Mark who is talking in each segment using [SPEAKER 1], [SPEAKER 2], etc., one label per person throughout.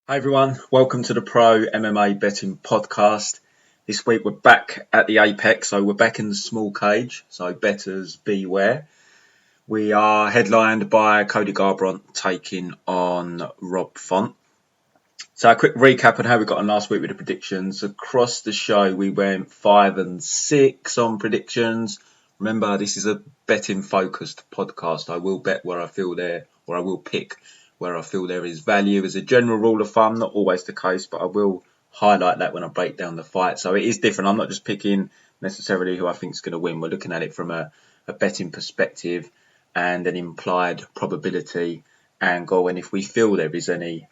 [SPEAKER 1] Hi everyone, welcome to the Pro MMA Betting Podcast. This week we're back at the Apex, so we're back in the small cage, so bettors beware. We are headlined by Cody Garbrandt taking on Rob Font. So a quick recap on how we got on last week with the predictions. Across the show we went 5 and 6 on predictions. Remember, this is a betting focused podcast. I will bet where I feel there, or I will pick where I feel there is value. As a general rule of thumb, not always the case, but I will highlight that when I break down the fight. So it is different. I'm not just picking necessarily who I think is going to win. We're looking at it from a betting perspective and an implied probability angle. And if we feel there is any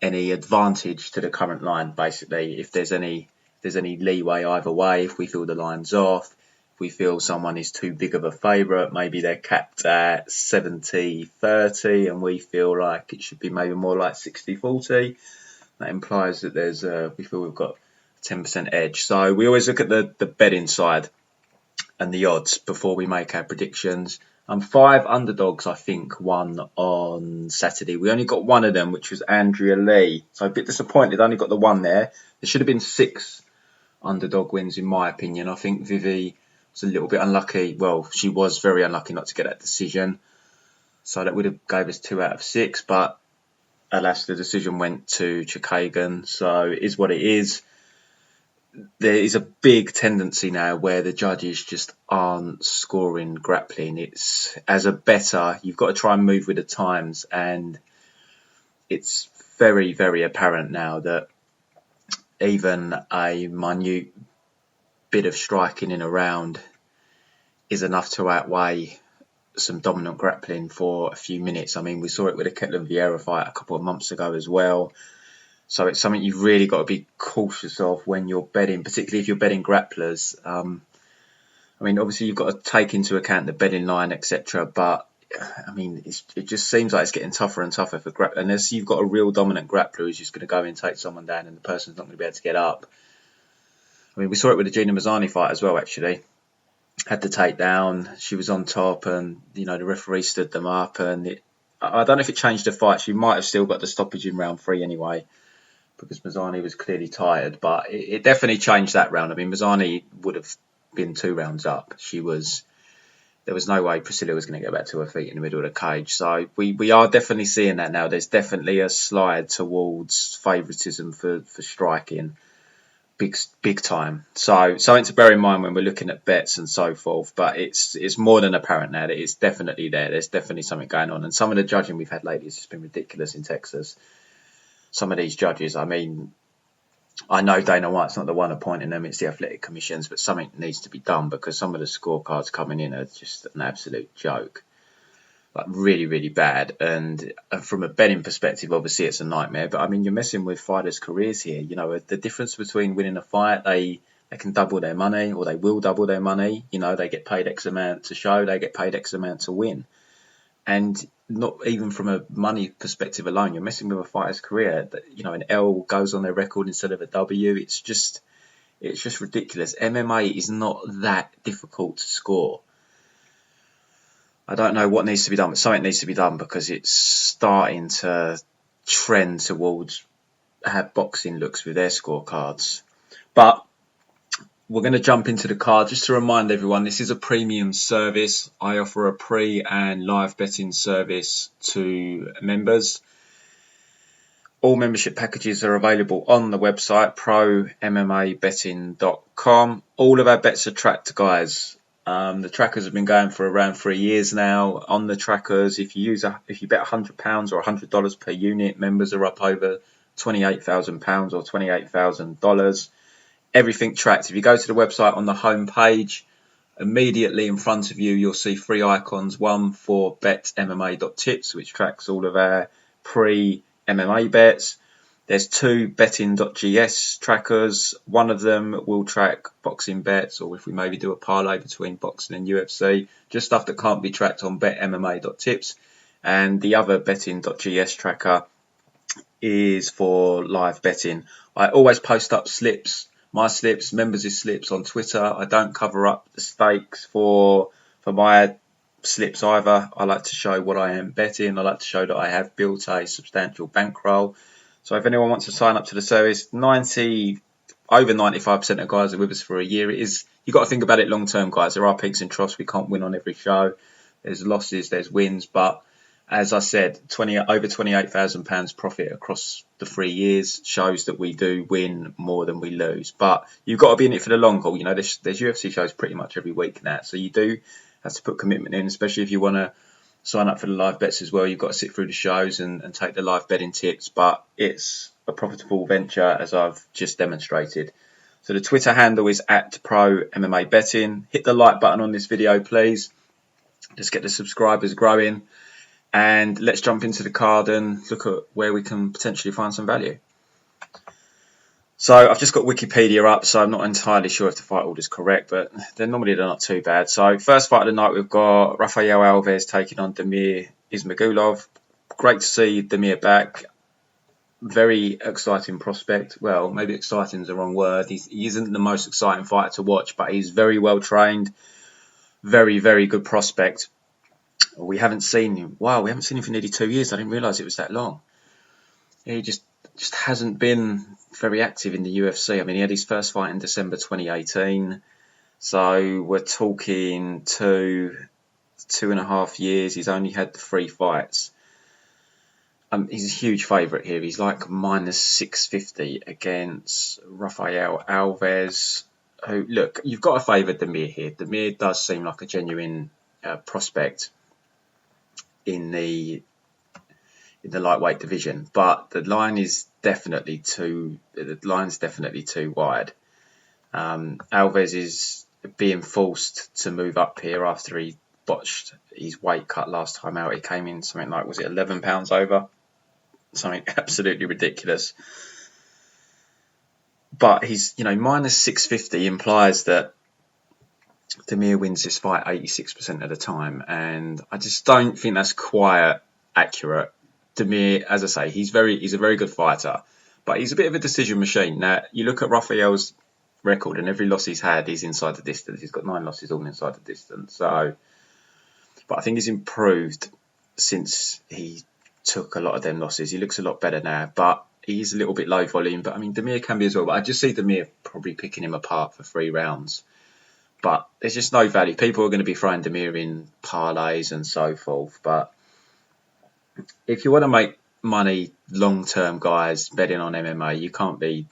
[SPEAKER 1] advantage to the current line, basically, if there's any leeway either way, if we feel the line's off, we feel someone is too big of a favourite, maybe they're capped at 70-30 and we feel like it should be maybe more like 60-40. That implies that we feel we've got a 10% edge. So we always look at the betting side and the odds before we make our predictions. 5 underdogs, I think, won on Saturday. We only got one of them, which was Andrea Lee. So a bit disappointed, only got the one there. There should have been 6 underdog wins, in my opinion. I think Vivi was a little bit unlucky. Well, she was very unlucky not to get that decision. So that would have gave us 2 out of 6. But alas, the decision went to Chikagan. So it is what it is. There is a big tendency now where the judges just aren't scoring grappling. It's, as a bettor, you've got to try and move with the times. And it's very, very apparent now that even a minute bit of striking in a round is enough to outweigh some dominant grappling for a few minutes. I mean, we saw it with the Ketlen Vieira fight a couple of months ago as well. So it's something you've really got to be cautious of when you're betting, particularly if you're betting grapplers. I mean, obviously you've got to take into account the betting line, etc. But I mean, it just seems like it's getting tougher and tougher for grapplers. Unless you've got a real dominant grappler who's just going to go in and take someone down and the person's not going to be able to get up. I mean, we saw it with the Gina Mazzani fight as well, actually. Had the takedown, she was on top and, the referee stood them up. And I don't know if it changed the fight. She might have still got the stoppage in round 3 anyway, because Mazzani was clearly tired. But it definitely changed that round. I mean, Mazzani would have been 2 rounds up. There was no way Priscilla was going to get back to her feet in the middle of the cage. So we are definitely seeing that now. There's definitely a slide towards favouritism for striking. Big time. So something to bear in mind when we're looking at bets and so forth. But it's more than apparent now that it's definitely there. There's definitely something going on. And some of the judging we've had lately has just been ridiculous in Texas. Some of these judges, I mean, I know Dana White's not the one appointing them, it's the athletic commissions, but something needs to be done because some of the scorecards coming in are just an absolute joke. Like really, really bad. And from a betting perspective, obviously it's a nightmare. But I mean, you're messing with fighters' careers here. The difference between winning a fight, they can double their money, or they will double their money. They get paid X amount to show, they get paid X amount to win. And not even from a money perspective alone, you're messing with a fighter's career. An L goes on their record instead of a W. It's just ridiculous. MMA is not that difficult to score. I don't know what needs to be done, but something needs to be done because it's starting to trend towards how boxing looks with their scorecards. But we're going to jump into the card. Just to remind everyone, this is a premium service. I offer a pre and live betting service to members. All membership packages are available on the website, prommabetting.com. All of our bets are tracked, guys. The trackers have been going for around 3 years now. On the trackers, if you bet £100 or $100 per unit, members are up over £28,000 or $28,000. Everything tracked. If you go to the website on the home page, immediately in front of you, you'll see 3 icons. One for betmma.tips, which tracks all of our pre-MMA bets. There's 2 betting.gs trackers. One of them will track boxing bets, or if we maybe do a parlay between boxing and UFC, just stuff that can't be tracked on betmma.tips. And the other betting.gs tracker is for live betting. I always post up slips, my slips, members' slips on Twitter. I don't cover up the stakes for my slips either. I like to show what I am betting. I like to show that I have built a substantial bankroll. So if anyone wants to sign up to the service, over 95% of guys are with us for a year. You've got to think about it long term, guys. There are peaks and troughs. We can't win on every show. There's losses, there's wins, but as I said, over £28,000 profit across the 3 years shows that we do win more than we lose. But you've got to be in it for the long haul. There's UFC shows pretty much every week now, so you do have to put commitment in, especially if you want to sign up for the live bets as well. You've got to sit through the shows and take the live betting tips, but it's a profitable venture, as I've just demonstrated. So the Twitter handle is @ProMMABetting. Hit the like button on this video, please. Let's get the subscribers growing, and let's jump into the card and look at where we can potentially find some value. So I've just got Wikipedia up, so I'm not entirely sure if the fight order is correct, but they're not too bad. So first fight of the night, we've got Rafael Alves taking on Damir Ismagulov. Great to see Damir back. Very exciting prospect. Well, maybe exciting is the wrong word. He isn't the most exciting fighter to watch, but he's very well trained. Very, very good prospect. We haven't seen him. Wow, we haven't seen him for nearly 2 years. I didn't realise it was that long. He just hasn't been very active in the UFC. I mean, he had his first fight in December 2018. So we're talking 2.5 years. He's only had 3 fights. He's a huge favourite here. He's like -650 against Rafael Alves. Who, look, you've got to favour Damir here. Damir does seem like a genuine prospect in the lightweight division, but the line is definitely too wide. Alves is being forced to move up here after he botched his weight cut last time out. He came in something like, was it 11 pounds over? Something absolutely ridiculous. But he's, -650 implies that Damir wins this fight 86% of the time, and I just don't think that's quite accurate. Damir, as I say, he's a very good fighter, but he's a bit of a decision machine. Now, you look at Rafael's record, and every loss he's had, he's inside the distance. He's got 9 losses all inside the distance. So, but I think he's improved since he took a lot of them losses. He looks a lot better now, but he's a little bit low volume. But I mean, Damir can be as well. But I just see Damir probably picking him apart for 3 rounds. But there's just no value. People are going to be throwing Damir in parlays and so forth. But if you want to make money long term, guys, betting on MMA, you can't be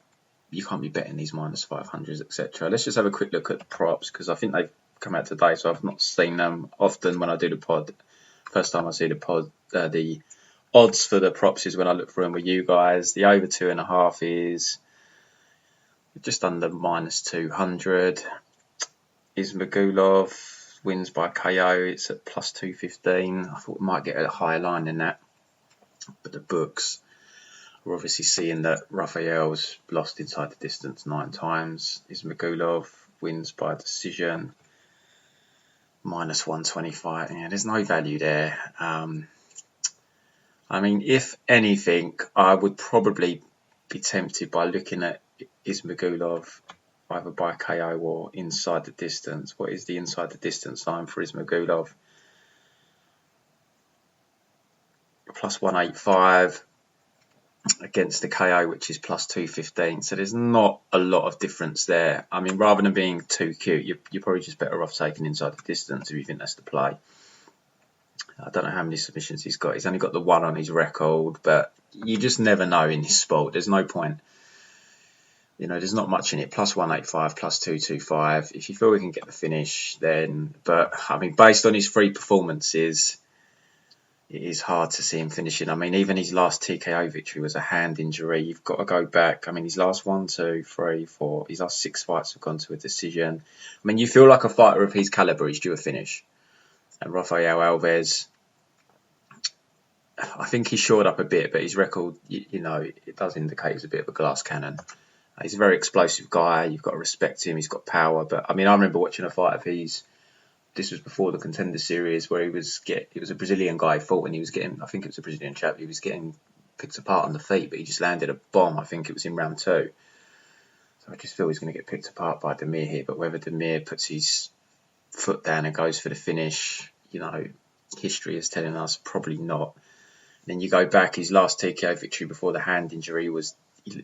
[SPEAKER 1] betting these -500s, etc. Let's just have a quick look at the props, because I think they've come out today, so I've not seen them often when I do the pod. First time I see the pod, the odds for the props is when I look for them with you guys. The over 2.5 is just under -200. Ismagulov wins by KO. It's at +215. I thought we might get a higher line than that, but the books are obviously seeing that Rafael's lost inside the distance 9 times. Ismagulov wins by decision, -125. Yeah, there's no value there. I mean, if anything, I would probably be tempted by looking at Ismagulov either by KO or inside the distance. What is the inside the distance line for Ismagulov? +185 against the KO, which is +215. So there's not a lot of difference there. I mean, rather than being too cute, you're probably just better off taking inside the distance if you think that's the play. I don't know how many submissions he's got. He's only got the 1 on his record, but you just never know in this sport. There's no point. There's not much in it. +185, +225. If you feel we can get the finish, then. But I mean, based on his 3 performances, it is hard to see him finishing. I mean, even his last TKO victory was a hand injury. You've got to go back. I mean, his last 1, 2, 3, 4, his last 6 fights have gone to a decision. I mean, you feel like a fighter of his calibre is due a finish. And Rafael Alves, I think he's shored up a bit, but his record, it does indicate he's a bit of a glass cannon. He's a very explosive guy. You've got to respect him. He's got power. But I mean, I remember watching a fight of his. This was before the Contender Series, where it was a Brazilian guy fought, and he was getting. I think it was a Brazilian chap. He was getting picked apart on the feet, but he just landed a bomb. I think it was in round 2. So I just feel he's going to get picked apart by Damir here. But whether Damir puts his foot down and goes for the finish, history is telling us probably not. Then you go back, his last TKO victory before the hand injury was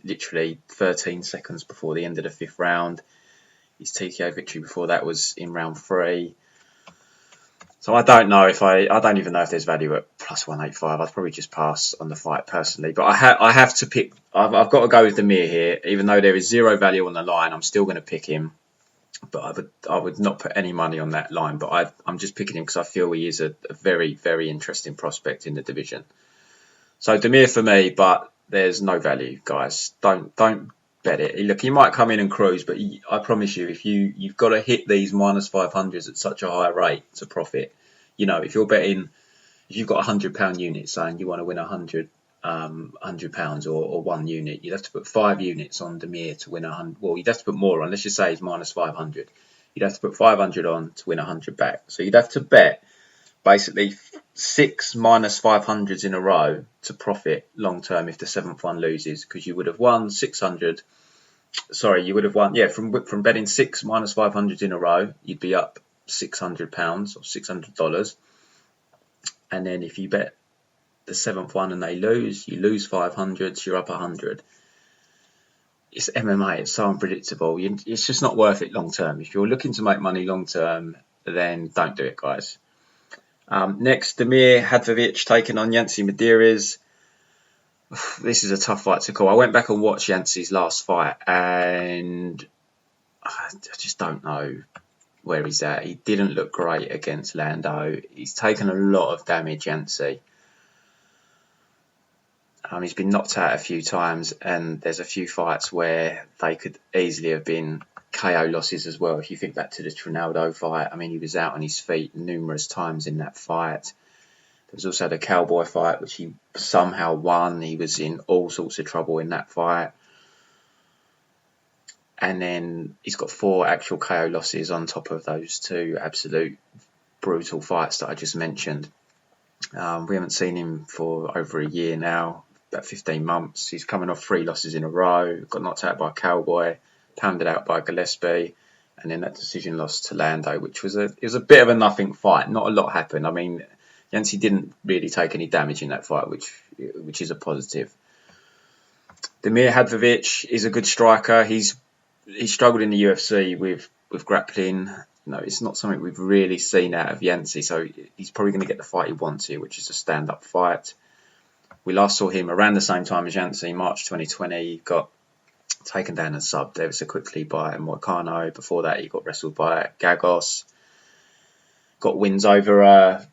[SPEAKER 1] literally 13 seconds before the end of the 5th round. His TKO victory before that was in round 3. So I don't know I don't even know if there's value at plus 185. I'd probably just pass on the fight personally. But I have to pick, I've got to go with Damir here. Even though there is zero value on the line, I'm still going to pick him. But I would not put any money on that line. But I'm just picking him because I feel he is a very, very interesting prospect in the division. So Damir for me, but there's no value, guys. Don't bet it. Look, he might come in and cruise, but I promise you, if you've got to hit these minus 500s at such a high rate to profit, if you're betting, if you've got £100 unit saying you want to win £100 or 1 unit, you'd have to put 5 units on Damir to win 100. Well, you'd have to put more on. Let's just say he's minus 500. You'd have to put 500 on to win 100 back. So you'd have to bet basically 6 minus 500s in a row to profit long term if the 7th one loses, because you would have won 600. Sorry, you would have won, from betting 6 minus 500s in a row, you'd be up £600 or $600. And then if you bet the 7th one and they lose, you lose 500, so you're up 100. It's MMA, it's so unpredictable. It's just not worth it long term. If you're looking to make money long term, then don't do it, guys. Next, Damir Hadzovic taking on Yancy Medeiros. This is a tough fight to call. I went back and watched Yancy's last fight, and I just don't know where he's at. He didn't look great against Lando. He's taken a lot of damage, Yancy. He's been knocked out a few times, and there's a few fights where they could easily have been KO losses as well. If you think back to the Trinaldo fight, he was out on his feet numerous times in that fight. There was also the Cowboy fight, which he somehow won. He was in all sorts of trouble in that fight. And then he's got 4 actual KO losses on top of those 2 absolute brutal fights that I just mentioned. We haven't seen him for over a year now, about 15 months. He's coming off 3 losses in a row, got knocked out by Cowboy, pounded out by Gillespie, and then that decision loss to Lando, which was a bit of a nothing fight. Not a lot happened. Yancy didn't really take any damage in that fight, which is a positive. Damir Hadzovic is a good striker. He's struggled in the UFC with grappling. It's not something we've really seen out of Yancy, so he's probably going to get the fight he wants here, which is a stand-up fight. We last saw him around the same time as Yancy, March 2020. He got taken down and subbed ever so quickly by Moicano. Before that, he got wrestled by Gagos. Got wins over a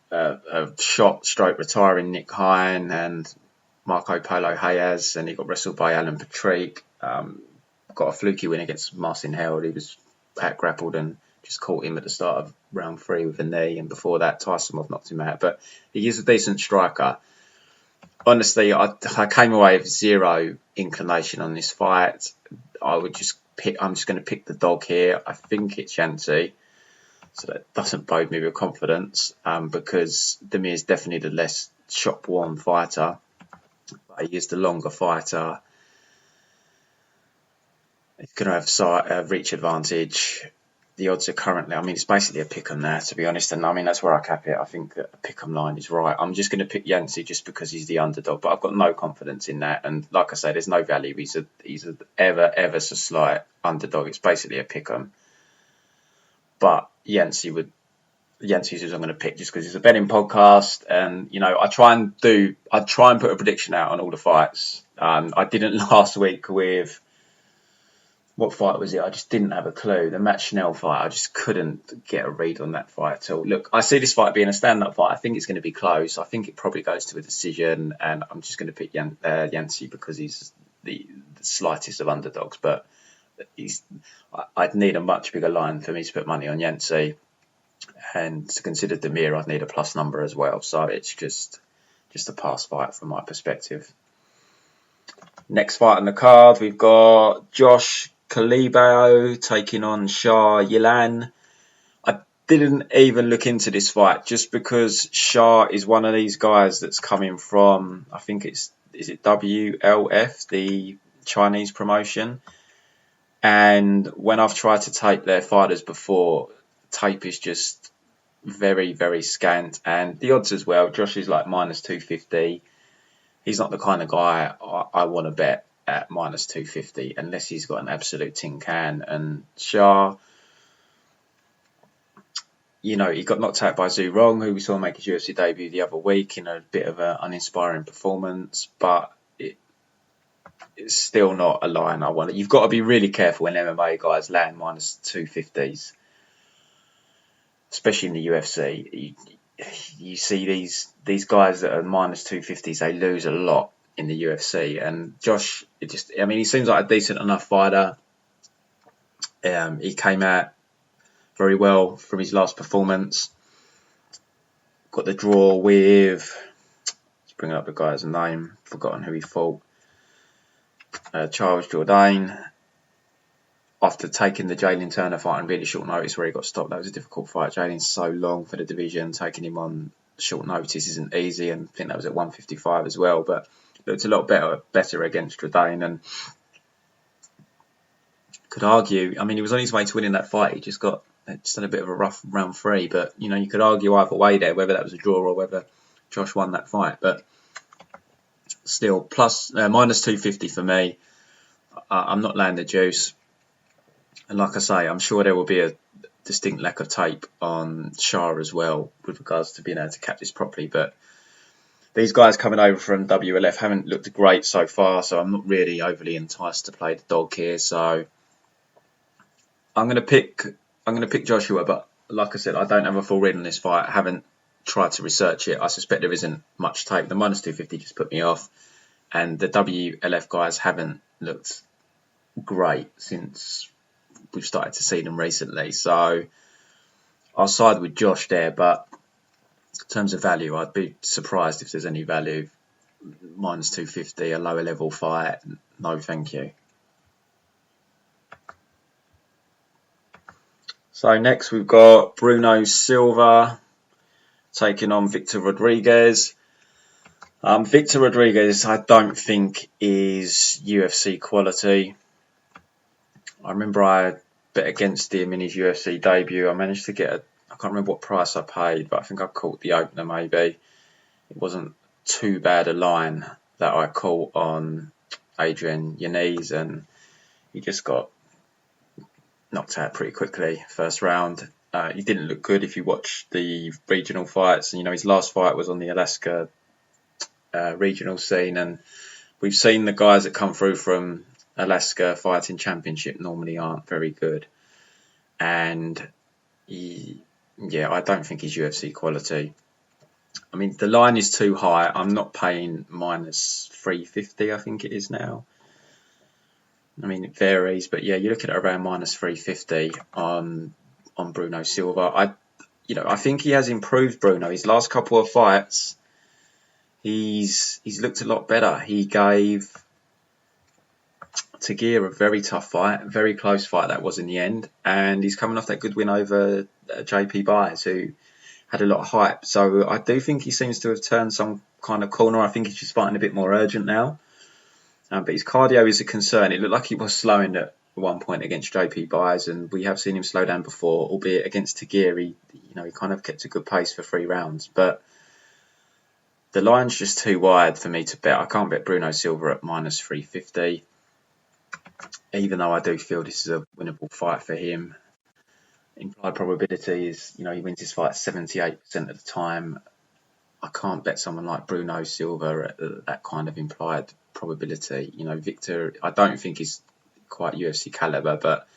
[SPEAKER 1] shot-stroke retiring Nick Hine and Marco Polo Hayes, and he got wrestled by Alan Patrick. Got a fluky win against Marcin Held. He was out-grappled and just caught him at the start of round 3 with a knee, and before that, Tysonov knocked him out. But he is a decent striker. Honestly, I came away with zero inclination on this fight. I'm just going to pick the dog here. I think it's Yancy, so that doesn't bode me with confidence, because Damir is definitely the less shop-worn fighter. But he is the longer fighter. He's going to have reach advantage. The odds are currently, it's basically a pick-em there, to be honest. And that's where I cap it. I think that a pick-em line is right. I'm just going to pick Yancy just because he's the underdog, but I've got no confidence in that. And like I say, there's no value. He's a ever so slight underdog. It's basically a pick-em. But Yancy's who I'm going to pick just because it's a betting podcast. And, I try and put a prediction out on all the fights. I didn't last week with... What fight was it? I just didn't have a clue. The Matt Schnell fight, I just couldn't get a read on that fight at all. Look, I see this fight being a stand-up fight. I think it's going to be close. I think it probably goes to a decision, and I'm just going to pick Yancy because he's the slightest of underdogs. But I'd need a much bigger line for me to put money on Yancy, and to consider Damir, I'd need a plus number as well. So it's just a pass fight from my perspective. Next fight on the card, we've got Josh Kalibao taking on Shah Yilan. I didn't even look into this fight just because Shah is one of these guys that's coming from, I think is it WLF, the Chinese promotion. And when I've tried to tape their fighters before, tape is just very, very scant. And the odds as well, Josh is like minus 250. He's not the kind of guy I want to bet at minus 250 unless he's got an absolute tin can. And Shah, he got knocked out by Zhu Rong, who we saw make his UFC debut the other week in a bit of an uninspiring performance. But it's still not a line I want. You've got to be really careful when MMA guys land minus 250s, especially in the UFC. You see these guys that are minus 250s, they lose a lot in the UFC. And Josh, he seems like a decent enough fighter. He came out very well from his last performance. Got the draw with, let's bring up the guy's name, forgotten who he fought. Charles Jourdain. After taking the Jalen Turner fight on really short notice where he got stopped, that was a difficult fight. Jalen's so long for the division, taking him on short notice isn't easy, and I think that was at 155 as well, but looked a lot better against Jourdain, and could argue, he was on his way to winning that fight. He just had a bit of a rough round 3, but you could argue either way there, whether that was a draw or whether Josh won that fight. But still, minus 250 for me. I'm not laying the juice. And like I say, I'm sure there will be a distinct lack of tape on Shah as well with regards to being able to catch this properly. But these guys coming over from WLF haven't looked great so far, so I'm not really overly enticed to play the dog here. So I'm going to pick Joshua, but like I said, I don't have a full read on this fight. I haven't tried to research it. I suspect there isn't much tape. The minus 250 just put me off, and the WLF guys haven't looked great since we've started to see them recently. So I'll side with Josh there, but in terms of value, I'd be surprised if there's any value. Minus 250, a lower level fight, no thank you. So next we've got Bruno Silva taking on Victor Rodriguez. Victor Rodriguez, I don't think is UFC quality. I remember I bet against him in his UFC debut. I managed to get I can't remember what price I paid, but I think I caught the opener maybe. It wasn't too bad a line that I caught on Adrian Yanez, and he just got knocked out pretty quickly first round. He didn't look good if you watch the regional fights. His last fight was on the Alaska regional scene, and we've seen the guys that come through from Alaska fighting championship normally aren't very good, and I don't think he's UFC quality. The line is too high. I'm not paying minus 350, I think it is now. It varies, but you're looking at around minus 350 on Bruno Silva. I think he has improved, Bruno. His last couple of fights, he's looked a lot better. He gave Tagir a very tough fight, very close fight that was in the end, and he's coming off that good win over JP Byers, who had a lot of hype. So I do think he seems to have turned some kind of corner. I think he's just fighting a bit more urgent now. But his cardio is a concern. It looked like he was slowing at one point against JP Byers, and we have seen him slow down before, albeit against Tagir. He kind of kept a good pace for 3 rounds. But the line's just too wide for me to bet. I can't bet Bruno Silva at minus 350. Even though I do feel this is a winnable fight for him. Implied probability is, he wins his fight 78% of the time. I can't bet someone like Bruno Silva at that kind of implied probability. Victor, I don't think he's quite UFC caliber, but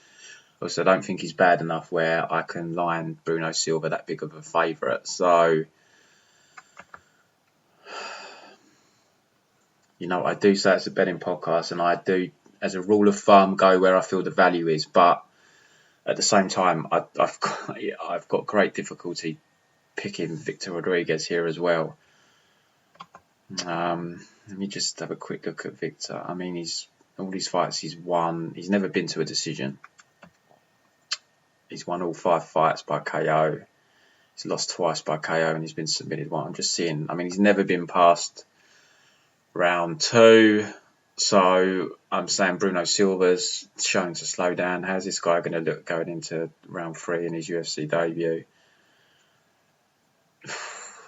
[SPEAKER 1] also I don't think he's bad enough where I can line Bruno Silva that big of a favourite. So, I do say it's a betting podcast, and I do, as a rule of thumb, go where I feel the value is, but at the same time, I've got great difficulty picking Victor Rodriguez here as well. Let me just have a quick look at Victor. All these fights he's won. He's never been to a decision. He's won all 5 fights by KO. He's lost twice by KO, and he's been submitted one. I'm just seeing. He's never been past round 2. So I'm saying Bruno Silva's shown to slow down. How's this guy going to look going into round 3 in his UFC debut?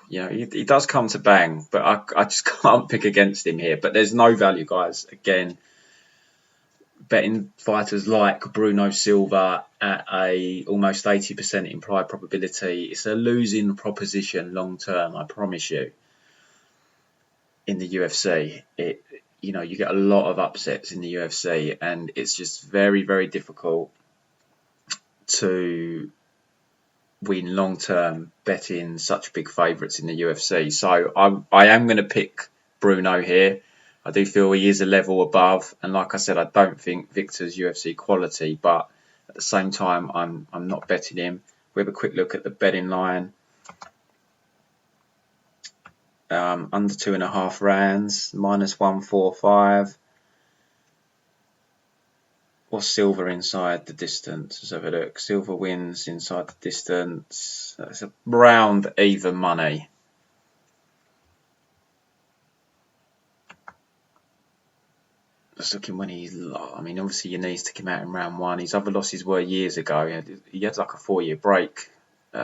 [SPEAKER 1] he does come to bang, but I just can't pick against him here. But there's no value, guys. Again, betting fighters like Bruno Silva at a almost 80% implied probability, it's a losing proposition long term, I promise you. In the UFC, you get a lot of upsets in the UFC, and it's just very, very difficult to win long term betting such big favourites in the UFC. So I am going to pick Bruno here. I do feel he is a level above, and like I said, I don't think Victor's UFC quality, but at the same time, I'm not betting him. We have a quick look at the betting line. Under 2.5 rounds, -145. What's Silva inside the distance? Let's have a look. Silva wins inside the distance. That's around even money. Just looking when obviously your knees took him out in round 1. His other losses were years ago. He had like a 4-year break.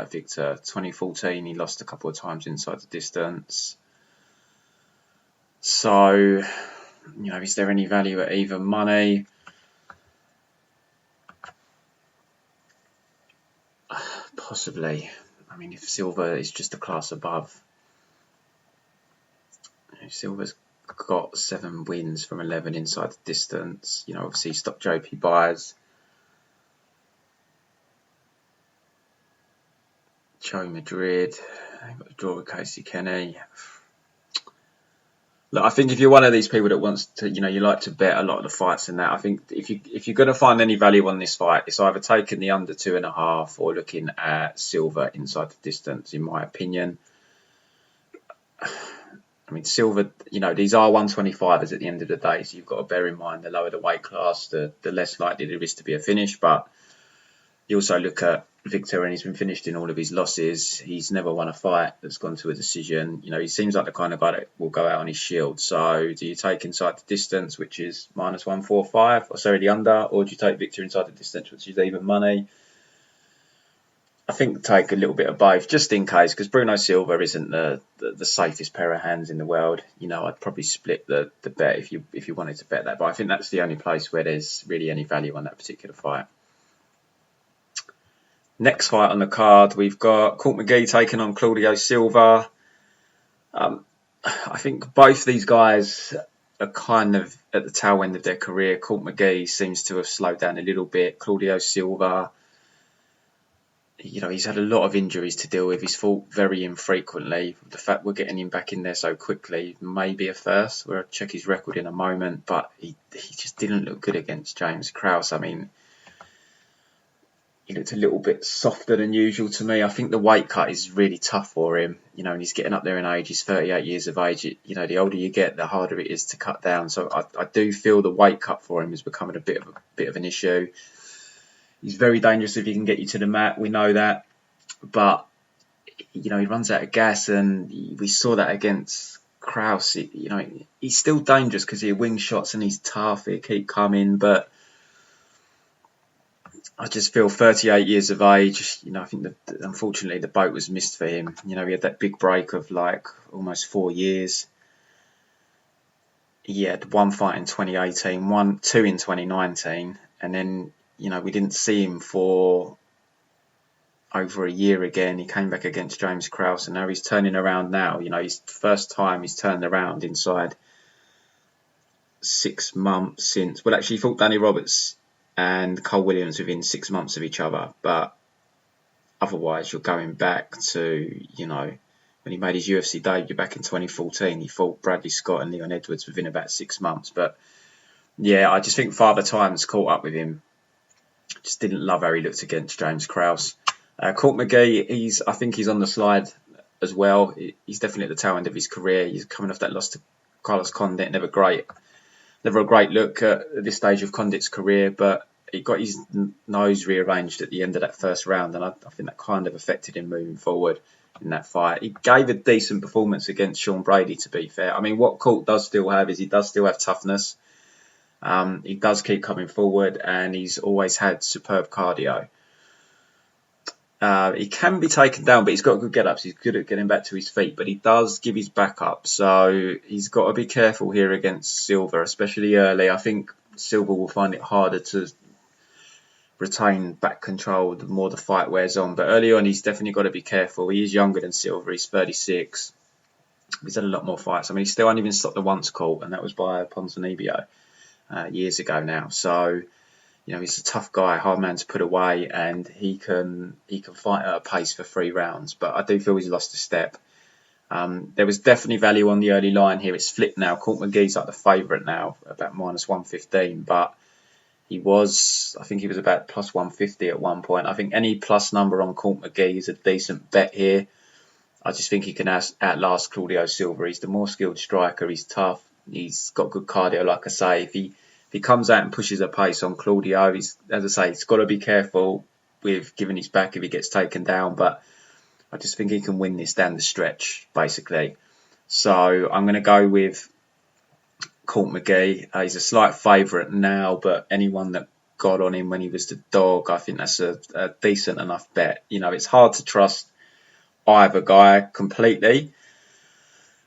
[SPEAKER 1] Victor, 2014, he lost a couple of times inside the distance. So, is there any value at even money? Possibly. If Silva is just a class above. Silva's got 7 wins from 11 inside the distance. Obviously he stopped JP Buys. Joe Madrid. Got a draw with Casey Kenny. Look, I think if you're one of these people that wants to, you like to bet a lot of the fights and that, I think if you're going to find any value on this fight, it's either taking the under 2.5 or looking at Silva inside the distance, in my opinion. Silva, these are 125s at the end of the day, so you've got to bear in mind the lower the weight class, the less likely there is to be a finish. But you also look at Victor, and he's been finished in all of his losses. He's never won a fight that's gone to a decision. He seems like the kind of guy that will go out on his shield. So do you take inside the distance, which is -145, or sorry, the under, or do you take Victor inside the distance, which is even money? I think take a little bit of both, just in case, because Bruno Silva isn't the safest pair of hands in the world. I'd probably split the bet if you wanted to bet that, but I think that's the only place where there's really any value on that particular fight. Next fight on the card, we've got Court McGee taking on Claudio Silva. I think both these guys are kind of at the tail end of their career. Court McGee seems to have slowed down a little bit. Claudio Silva, he's had a lot of injuries to deal with. He's fought very infrequently. The fact we're getting him back in there so quickly may be a first. We'll check his record in a moment, but he just didn't look good against James Krause. He looked a little bit softer than usual to me. I think the weight cut is really tough for him, and he's getting up there in age. He's 38 years of age. The older you get, the harder it is to cut down. So I do feel the weight cut for him is becoming a bit of an issue. He's very dangerous if he can get you to the mat. We know that, but he runs out of gas, and we saw that against Krause. He's still dangerous because he wings shots and he's tough. He'll keep coming, but I just feel 38 years of age. I think that unfortunately the boat was missed for him. He had that big break of like almost 4 years. He had 1 fight in 2018, 2 in 2019, and then we didn't see him for over a year again. He came back against James Krause, and now he's turning around now. His first time he's turned around inside 6 months since. Well, actually, he fought Danny Roberts and Cole Williams within 6 months of each other. But otherwise, you're going back to, when he made his UFC debut back in 2014, he fought Bradley Scott and Leon Edwards within about 6 months. But yeah, I just think Father Time's caught up with him. Just didn't love how he looked against James Krause. Court McGee, I think he's on the slide as well. He's definitely at the tail end of his career. He's coming off that loss to Carlos Condit. Never a great look at this stage of Condit's career, but he got his nose rearranged at the end of that first round, and I think that kind of affected him moving forward in that fight. He gave a decent performance against Sean Brady, to be fair. What Court does still have is he does still have toughness. He does keep coming forward, and he's always had superb cardio. He can be taken down, but he's got good get-ups. He's good at getting back to his feet, but he does give his back up. So he's got to be careful here against Silva, especially early. I think Silva will find it harder to retain back control the more the fight wears on. But early on, he's definitely got to be careful. He is younger than Silva. He's 36. He's had a lot more fights. I mean, he's still only been stopped the once caught, and that was by Ponzinibbio years ago now. So, he's a tough guy, hard man to put away, and he can fight at a pace for 3 rounds. But I do feel he's lost a step. There was definitely value on the early line here. It's flipped now. Court McGee's like the favourite now, about -115. But I think he was about +150 at one point. I think any plus number on Court McGee is a decent bet here. I just think he can outlast Claudio Silva. He's the more skilled striker. He's tough. He's got good cardio, like I say. If he comes out and pushes a pace on Claudio, he's got to be careful with giving his back if he gets taken down. But I just think he can win this down the stretch, basically. So I'm going to go with Court McGee. He's a slight favourite now, but anyone that got on him when he was the dog, I think that's a decent enough bet. It's hard to trust either guy completely.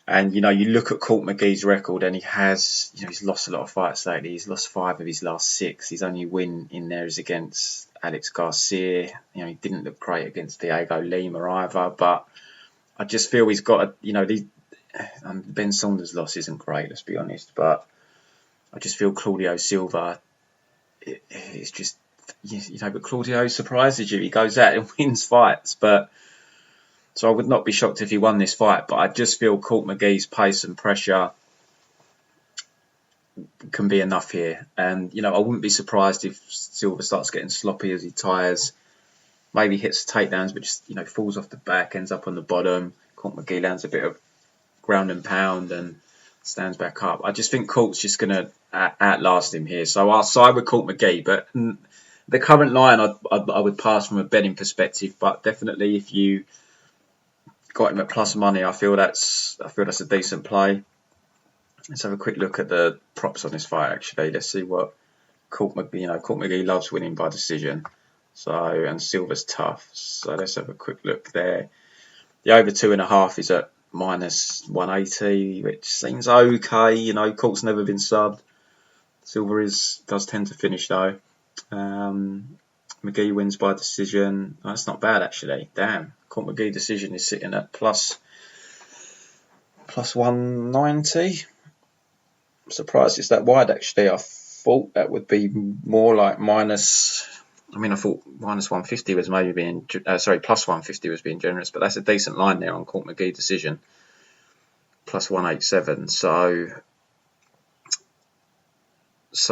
[SPEAKER 1] And, you look at Court McGee's record and he's lost a lot of fights lately. He's lost 5 of his last 6. His only win in there is against Alex Garcia. He didn't look great against Diego Lima either. But I just feel he's got Ben Saunders' loss isn't great, let's be honest. But I just feel Claudio Silva is just, but Claudio surprises you. He goes out and wins fights. So I would not be shocked if he won this fight, but I just feel Court McGee's pace and pressure can be enough here. And, I wouldn't be surprised if Silva starts getting sloppy as he tires, maybe hits takedowns, but just, falls off the back, ends up on the bottom. Court McGee lands a bit of ground and pound and stands back up. I just think Court's just going to outlast him here. So I'll side with Court McGee, but the current line I would pass from a betting perspective, but definitely if you got him at plus money, I feel that's a decent play. Let's have a quick look at the props on this fight. Actually, let's see what Court McGee. Court McGee loves winning by decision. And Silva's tough. So let's have a quick look there. The over 2.5 is at -180, which seems okay. Court's never been subbed. Silva does tend to finish though. McGee wins by decision. Oh, that's not bad actually. Damn. Court McGee decision is sitting at plus 190. I'm surprised it's that wide actually. I thought that would be more like minus. I thought -150 was maybe being plus 150 was being generous, but that's a decent line there on Court McGee decision. Plus 187. So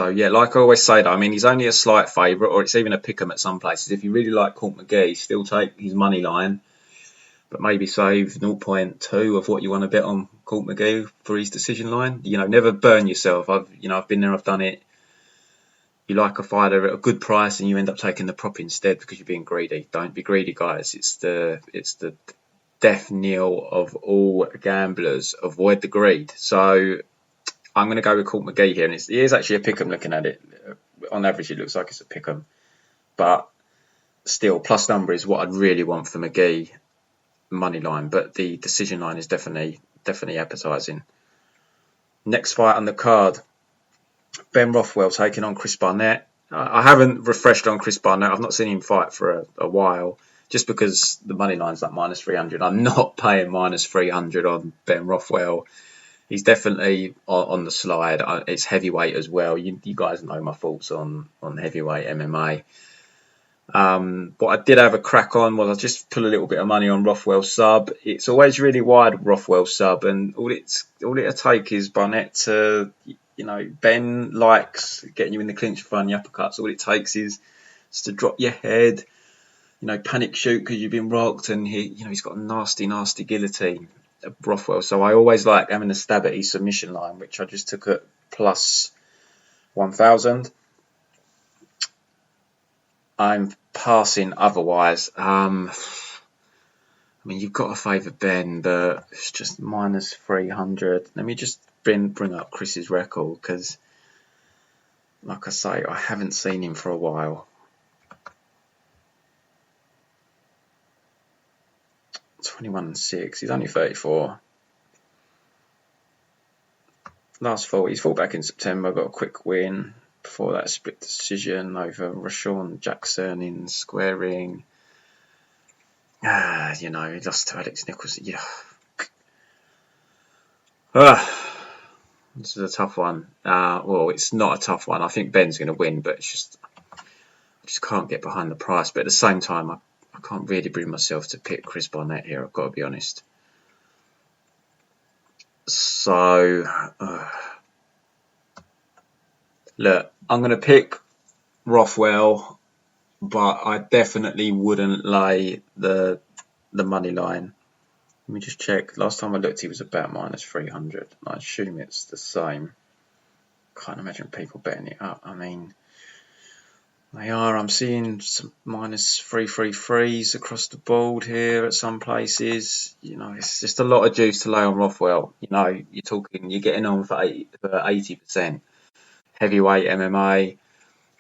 [SPEAKER 1] yeah, like I always say though, he's only a slight favourite, or it's even a pick 'em at some places. If you really like Court McGee, still take his money line, but maybe save 0.2 of what you want to bet on Court McGee for his decision line. Never burn yourself. I've been there, I've done it. You like a fighter at a good price and you end up taking the prop instead because you're being greedy. Don't be greedy, guys. It's the death knell of all gamblers. Avoid the greed. So I'm going to go with Court McGee here, and it is actually a pick'em. Looking at it, on average, it looks like it's a pick'em, but still, plus number is what I'd really want for McGee money line. But the decision line is definitely appetising. Next fight on the card, Ben Rothwell taking on Chris Barnett. I haven't refreshed on Chris Barnett. I've not seen him fight for a while, just because the money line's like -300. I'm not paying -300 on Ben Rothwell. He's definitely on the slide. It's heavyweight as well. You guys know my thoughts on heavyweight MMA. What I did have a crack on was I just put a little bit of money on Rothwell sub. It's always really wide Rothwell sub, and all it'll take is Barnett to, Ben likes getting you in the clinch for finding the uppercuts. All it takes is to drop your head, panic shoot because you've been rocked, and he's got a nasty guillotine, Rothwell. So I always like having a stab at his submission line, which I just took at plus 1,000. I'm passing otherwise. You've got to favour Ben, but it's just -300. Let me just bring up Chris's record, because, like I say, I haven't seen him for a while. 21-6. He's only 34. Last fought, he's fought back in September, got a quick win. Before that, split decision over Rashawn Jackson in square ring. He lost to Alex Nichols. Yeah. This is a tough one. Well, it's not a tough one. I think Ben's going to win, but I just can't get behind the price. But at the same time, I can't really bring myself to pick Chris Barnett here. I've got to be honest. So, look, I'm going to pick Rothwell, but I definitely wouldn't lay the money line. Let me just check. Last time I looked, he was about -300. I assume it's the same. Can't imagine people betting it up. I mean, they are. I'm seeing some -333s across the board here at some places. It's just a lot of juice to lay on Rothwell. You're getting on for 80%. Heavyweight MMA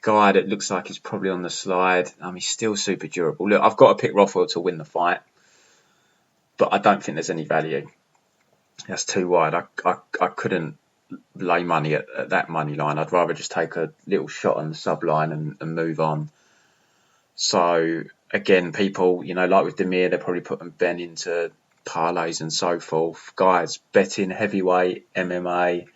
[SPEAKER 1] guy that looks like he's probably on the slide. He's still super durable. Look, I've got to pick Rothwell to win the fight, but I don't think there's any value. That's too wide. I couldn't lay money at that money line. I'd rather just take a little shot on the sub line and move on. So again, people, like with Damir, they're probably putting Ben into parlays and so forth. Guys, betting heavyweight MMA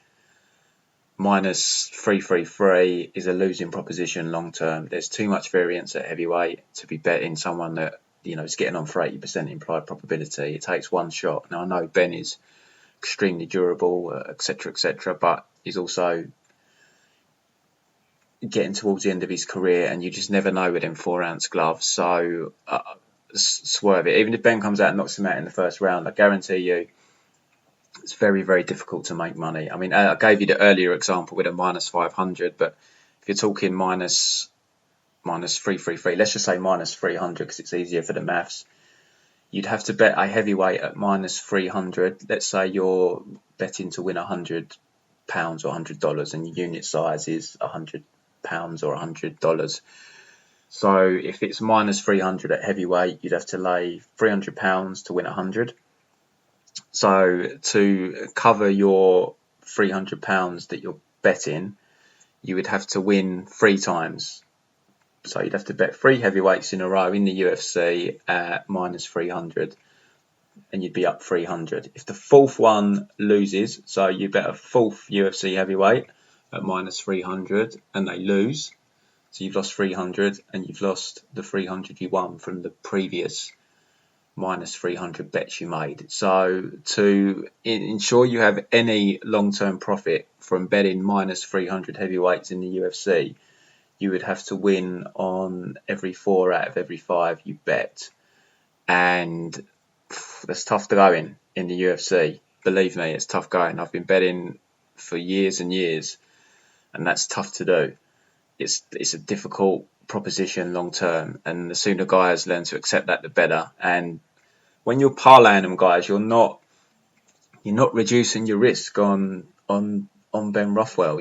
[SPEAKER 1] -333 is a losing proposition long term. There's too much variance at heavyweight to be betting someone that is getting on for 80% implied probability. It takes one shot. Now I know Ben is extremely durable, etc., but he's also getting towards the end of his career, and you just never know with them 4-ounce gloves. So swerve it. Even if Ben comes out and knocks him out in the first round, I guarantee you it's very, very difficult to make money. I mean, I gave you the earlier example with a -500, but if you're talking -333, let's just say -300 because it's easier for the maths. You'd have to bet a heavyweight at -300. Let's say you're betting to win £100 or $100, and your unit size is £100 or $100. So if it's -300 at heavyweight, you'd have to lay £300 to win 100. So to cover your £300 that you're betting, you would have to win 3 times. So you'd have to bet 3 heavyweights in a row in the UFC at -300, and you'd be up 300. If the fourth one loses, so you bet a fourth UFC heavyweight at -300 and they lose, so you've lost 300 and you've lost the 300 you won from the previous -300 bets you made. So to ensure you have any long-term profit from betting -300 heavyweights in the UFC, you would have to win on every 4 out of every 5 you bet. And that's tough to go in the UFC. Believe me, it's tough going. I've been betting for years and years, and that's tough to do. It's a difficult proposition long term, and the sooner guys learn to accept that, the better. And when you're parlaying them, guys, you're not reducing your risk on Ben Rothwell.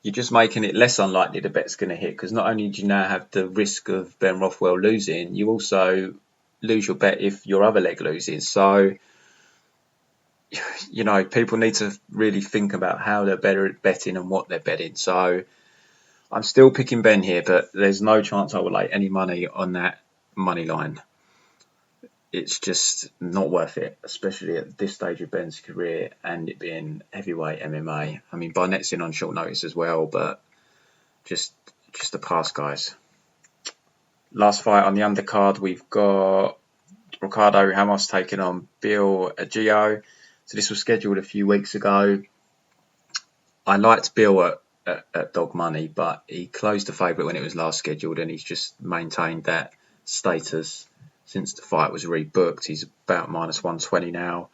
[SPEAKER 1] You're just making it less unlikely the bet's going to hit, because not only do you now have the risk of Ben Rothwell losing, you also lose your bet if your other leg loses. So, people need to really think about how they're better at betting and what they're betting. So I'm still picking Ben here, but there's no chance I will lay any money on that money line. It's just not worth it, especially at this stage of Ben's career and it being heavyweight MMA. I mean, Barnett's in on short notice as well, but just a pass, guys. Last fight on the undercard, we've got Ricardo Ramos taking on Bill Agio. So this was scheduled a few weeks ago. I liked Bill at dog money, but he closed the favourite when it was last scheduled, and he's just maintained that status since the fight was rebooked. He's about -120 now.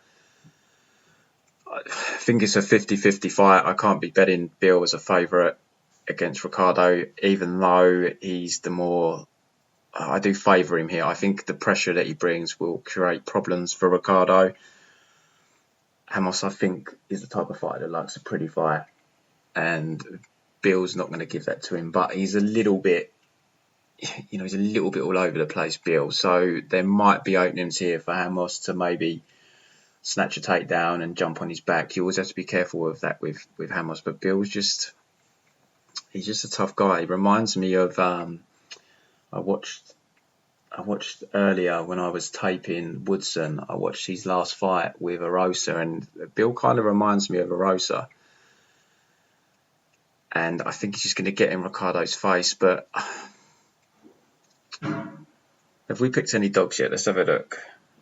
[SPEAKER 1] I think it's a 50-50 fight. I can't be betting Bill as a favourite against Ricardo, even though he's the more... I do favour him here. I think the pressure that he brings will create problems for Ricardo. Ramos, I think, is the type of fighter that likes a pretty fight, and Bill's not going to give that to him, but he's a little bit he's a little bit all over the place, Bill. So there might be openings here for Ramos to maybe snatch a takedown and jump on his back. You always have to be careful of that with Ramos. But Bill's he's just a tough guy. He reminds me of I watched earlier when I was taping Woodson. I watched his last fight with Arosa, and Bill kind of reminds me of Arosa. And I think he's just going to get in Ricardo's face. But have we picked any dogs yet? Let's have a look.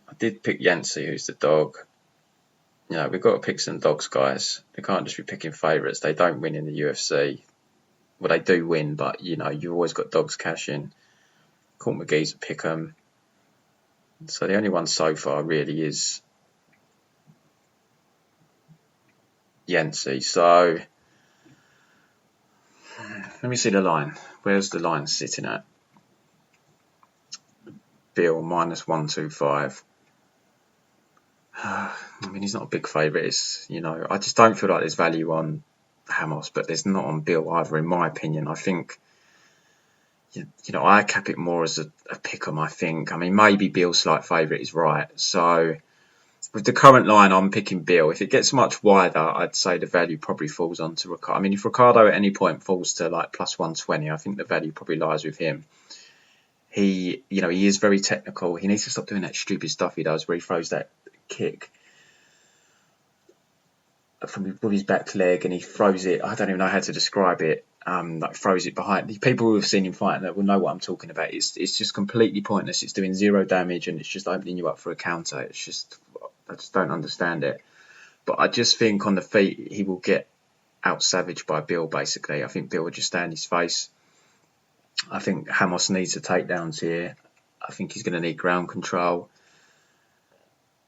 [SPEAKER 1] I did pick Yancey, who's the dog. We've got to pick some dogs, guys. They can't just be picking favourites. They don't win in the UFC. Well, they do win, but, you've always got dogs cashing. Court McGee's a pick 'em. So the only one so far really is Yancey. So let me see the line. Where's the line sitting at? Bill -125. I mean, he's not a big favourite. I just don't feel like there's value on Ramos, but there's not on Bill either, in my opinion. I think, I cap it more as a pick-em, I think. I mean, maybe Bill's slight favourite is right. So with the current line, I'm picking Bill. If it gets much wider, I'd say the value probably falls onto Ricardo. I mean, if Ricardo at any point falls to like +120, I think the value probably lies with him. He is very technical. He needs to stop doing that stupid stuff he does where he throws that kick with his back leg and he throws it. I don't even know how to describe it. Throws it behind. The people who have seen him fight that will know what I'm talking about. It's just completely pointless. It's doing zero damage and it's just opening you up for a counter. I just don't understand it. But I just think on the feet he will get out savaged by Bill. Basically, I think Bill will just stay in his face. I think Ramos needs the takedowns here. I think he's going to need ground control.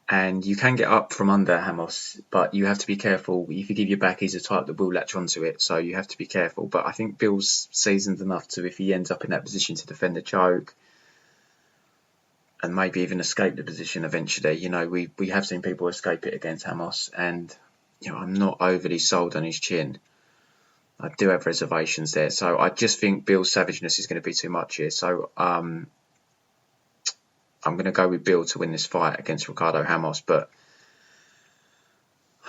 [SPEAKER 1] And you can get up from under Ramos, but you have to be careful. If you give your back, he's a type that will latch onto it, so you have to be careful. But I think Bill's seasoned enough to, if he ends up in that position, to defend the choke and maybe even escape the position eventually. We have seen people escape it against Ramos, and I'm not overly sold on his chin. I do have reservations there, so I just think Bill's savageness is going to be too much here. So I'm going to go with Bill to win this fight against Ricardo Ramos, but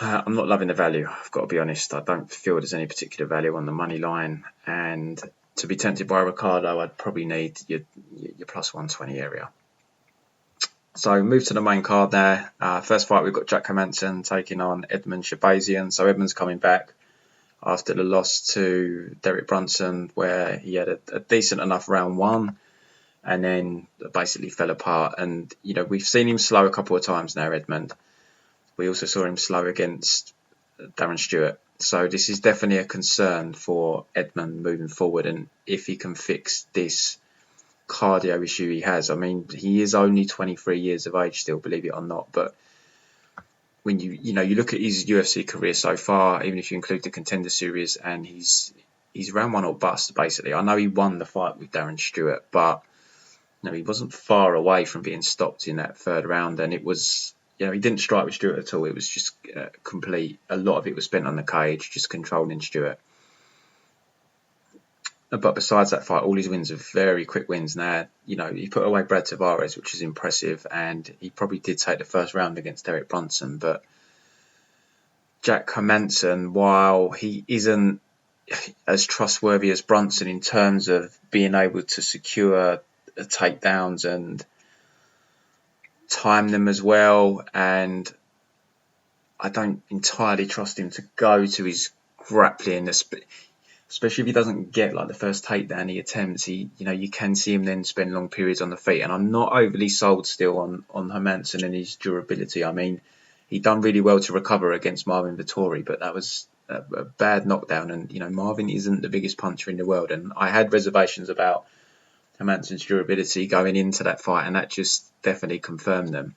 [SPEAKER 1] I'm not loving the value. I've got to be honest. I don't feel there's any particular value on the money line, and to be tempted by Ricardo, I'd probably need your +120 area. So move to the main card there. First fight, we've got Jack Hermansson taking on Edmen Shahbazyan. So Edmen's coming back after the loss to Derek Brunson, where he had a decent enough round one and then basically fell apart. And, we've seen him slow a couple of times now, Edmund. We also saw him slow against Darren Stewart. So this is definitely a concern for Edmund moving forward. And if he can fix this cardio issue he has, I mean, he is only 23 years of age still, believe it or not. But when you look at his UFC career so far, even if you include the Contender Series, and he's round one or bust, basically. I know he won the fight with Darren Stewart, but he wasn't far away from being stopped in that third round, and it was, he didn't strike with Stewart at all. It was just complete. A lot of it was spent on the cage, just controlling Stewart. But besides that fight, all his wins are very quick wins. Now, he put away Brad Tavares, which is impressive, and he probably did take the first round against Derek Brunson. But Jack Hermansson, while he isn't as trustworthy as Brunson in terms of being able to secure takedowns and time them as well, and I don't entirely trust him to go to his grappling, especially if he doesn't get like the first takedown he attempts. You can see him then spend long periods on the feet, and I'm not overly sold still on Hermansson and his durability. I mean, he done really well to recover against Marvin Vettori, but that was a bad knockdown, and Marvin isn't the biggest puncher in the world, and I had reservations about Hermansson's durability going into that fight, and that just definitely confirmed them.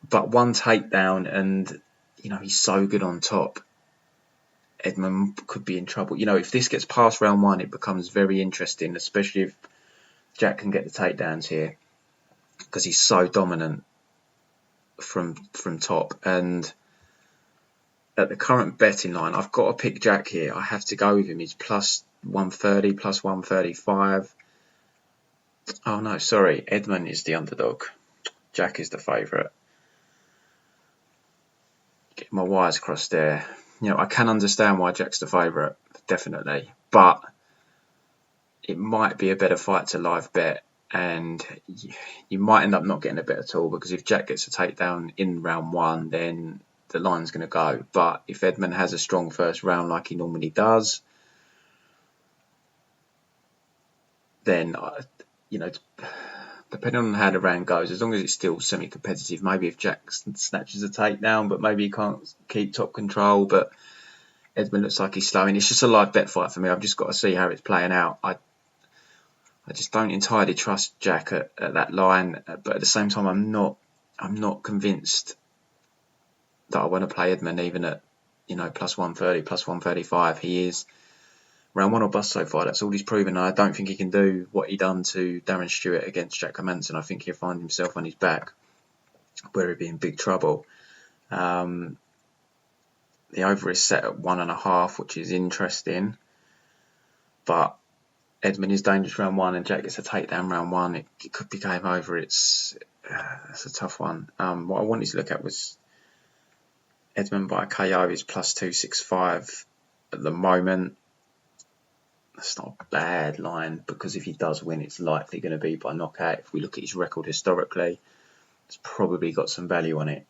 [SPEAKER 1] But one takedown, and he's so good on top. Edmen could be in trouble. If this gets past round one, it becomes very interesting, especially if Jack can get the takedowns here, because he's so dominant from top. And at the current betting line, I've got to pick Jack here. I have to go with him. He's +130, +135. Oh no, sorry. Edmen is the underdog. Jack is the favourite. Get my wires crossed there. I can understand why Jack's the favourite, definitely. But it might be a better fight to live bet, and you might end up not getting a bet at all, because if Jack gets a takedown in round 1, then the line's going to go. But if Edmen has a strong first round like he normally does, then, depending on how the round goes, as long as it's still semi-competitive, maybe if Jack snatches a takedown, but maybe he can't keep top control, but Edmen looks like he's slowing. It's just a live bet fight for me. I've just got to see how it's playing out. I just don't entirely trust Jack at that line, but at the same time, I'm not convinced that I want to play Edmen even at plus 130, plus 135. He is round 1 or bust so far. That's all he's proven. I don't think he can do what he done to Darren Stewart against Jack Hermansson. I think he'll find himself on his back, where he'll be in big trouble. The over is set at 1.5, which is interesting, but Edmen is dangerous round 1 and Jack gets a takedown round 1. It could be game over. It's a tough one. What I wanted to look at was Edmen by KO is plus 265 at the moment. That's not a bad line, because if he does win, it's likely going to be by knockout. If we look at his record historically, it's probably got some value on it.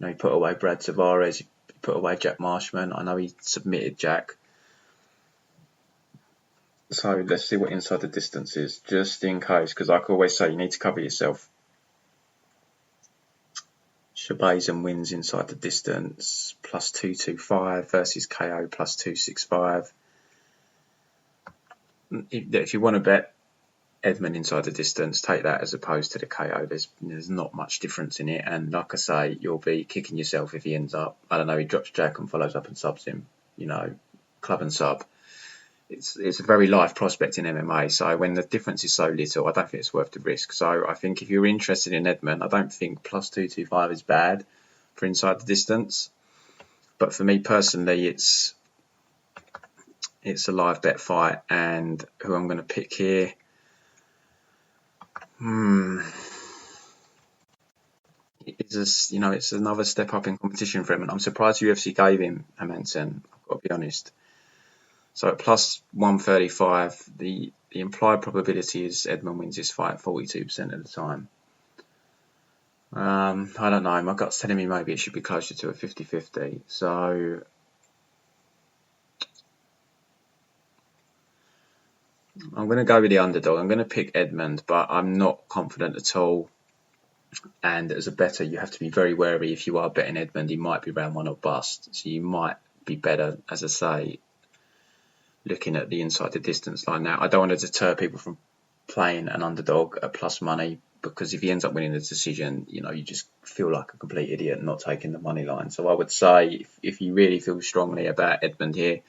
[SPEAKER 1] He put away Brad Tavares, he put away Jack Marshman. I know he submitted Jack. So let's see what inside the distance is, just in case, because I could always say you need to cover yourself. Shahbazyan wins inside the distance, plus 225 versus KO plus 265. If you want to bet Edmen inside the distance, take that as opposed to the KO. There's not much difference in it, and like I say, you'll be kicking yourself if he ends up, he drops Jack and follows up and subs him, club and sub. It's a very live prospect in MMA, so when the difference is so little, I don't think it's worth the risk. So I think if you're interested in Edmen, I don't think plus 225 is bad for inside the distance, but for me personally, it's a live bet fight, and who I'm going to pick here, it's another step up in competition for him, and I'm surprised UFC gave him Hermansson, I've got to be honest. So at plus 135, the implied probability is Edmen wins this fight 42% of the time. I don't know, my gut's telling me maybe it should be closer to a 50-50. So I'm going to go with the underdog. I'm going to pick Edmen, but I'm not confident at all. And as a bettor, you have to be very wary. If you are betting Edmen, he might be round 1 or bust. So you might be better, as I say, looking at the inside the distance line. Now, I don't want to deter people from playing an underdog at plus money, because if he ends up winning the decision, you just feel like a complete idiot not taking the money line. So I would say, if you really feel strongly about Edmen here,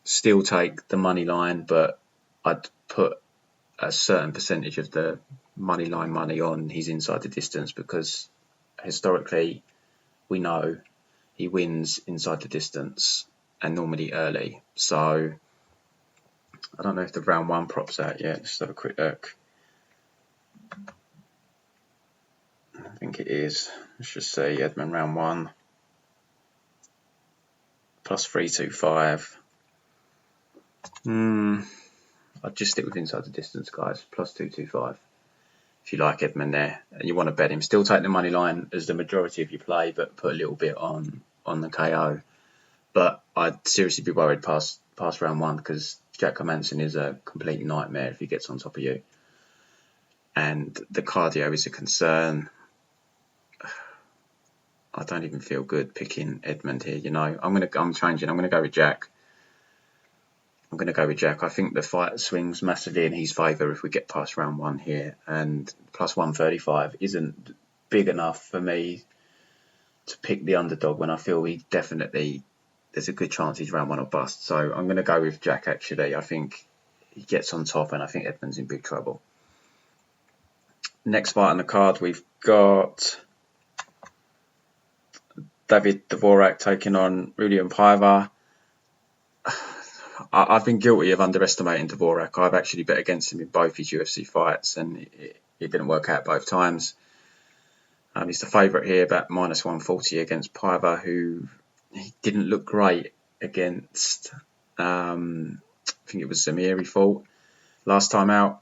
[SPEAKER 1] still take the money line, but I'd put a certain percentage of the money line money on his inside the distance, because historically we know he wins inside the distance and normally early. So I don't know if the round 1 prop's out yet. Let's have a quick look. I think it is. Let's just say Edmen round 1 plus 325. I'd just stick with inside the distance, guys. Plus 225. If you like Edmen there and you want to bet him, still take the money line as the majority of your play, but put a little bit on the KO. But I'd seriously be worried past round 1, because Jack Hermansson is a complete nightmare if he gets on top of you, and the cardio is a concern. I don't even feel good picking Edmen here. I'm changing. I'm going to go with Jack. I think the fight swings massively in his favour if we get past round 1 here, and plus 135 isn't big enough for me to pick the underdog when I feel there's a good chance he's round 1 or bust. So I'm going to go with Jack, actually. I think he gets on top, and I think Edmen's in big trouble. Next fight on the card, we've got Dvořák taking on Raulian Paiva. I've been guilty of underestimating Dvořák. I've actually bet against him in both his UFC fights, and it didn't work out both times. He's the favourite here, about -140 against Paiva, who he didn't look great against. I think it was Damir he fought last time out.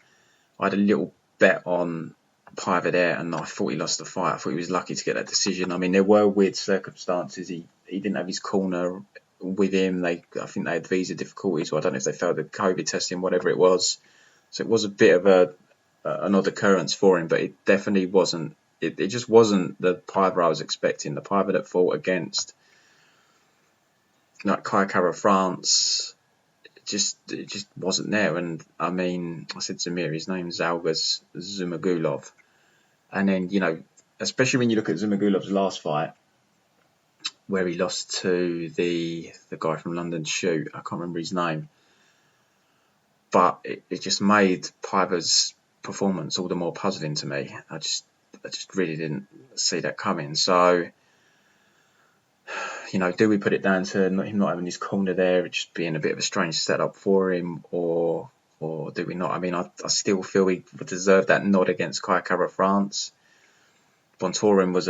[SPEAKER 1] I had a little bet on Paiva there, and I thought he lost the fight. I thought he was lucky to get that decision. I mean, there were weird circumstances. He didn't have his corner with him. I think they had visa difficulties, or I don't know if they failed the COVID testing, whatever it was. So it was a bit of an odd occurrence for him, but it definitely wasn't. It just wasn't the Paiva I was expecting. The Paiva that fought against like Kai France, it just wasn't there. And I mean, I said Zamir, his name's Zalgas Zumagulov. And then, especially when you look at Zumagulov's last fight, where he lost to the guy from London Shoot, I can't remember his name. But it just made Paiva's performance all the more puzzling to me. I just really didn't see that coming. So, do we put it down to him not having his corner there, just being a bit of a strange setup for him, or do we not? I mean, I still feel he would deserve that nod against Kai France. Bontorin was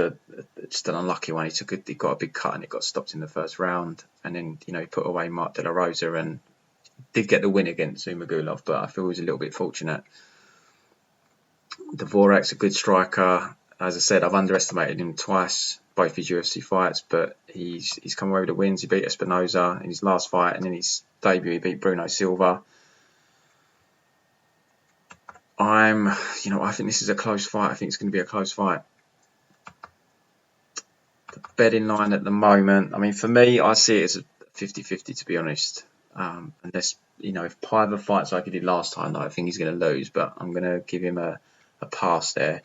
[SPEAKER 1] just an unlucky one. He got a big cut and it got stopped in the first round, and then he put away Mark De La Rosa and did get the win against Zumagulov, but I feel he was a little bit fortunate. Dvořák's a good striker. As I said, I've underestimated him twice, both his UFC fights, but he's come away with the wins. He beat Espinosa in his last fight, and in his debut he beat Bruno Silva. I think this is a close fight. I think it's going to be a close fight. The betting line at the moment, I mean, for me, I see it as a 50-50, to be honest. Unless, if Paiva fights like he did last time, I think he's going to lose, but I'm going to give him a pass there.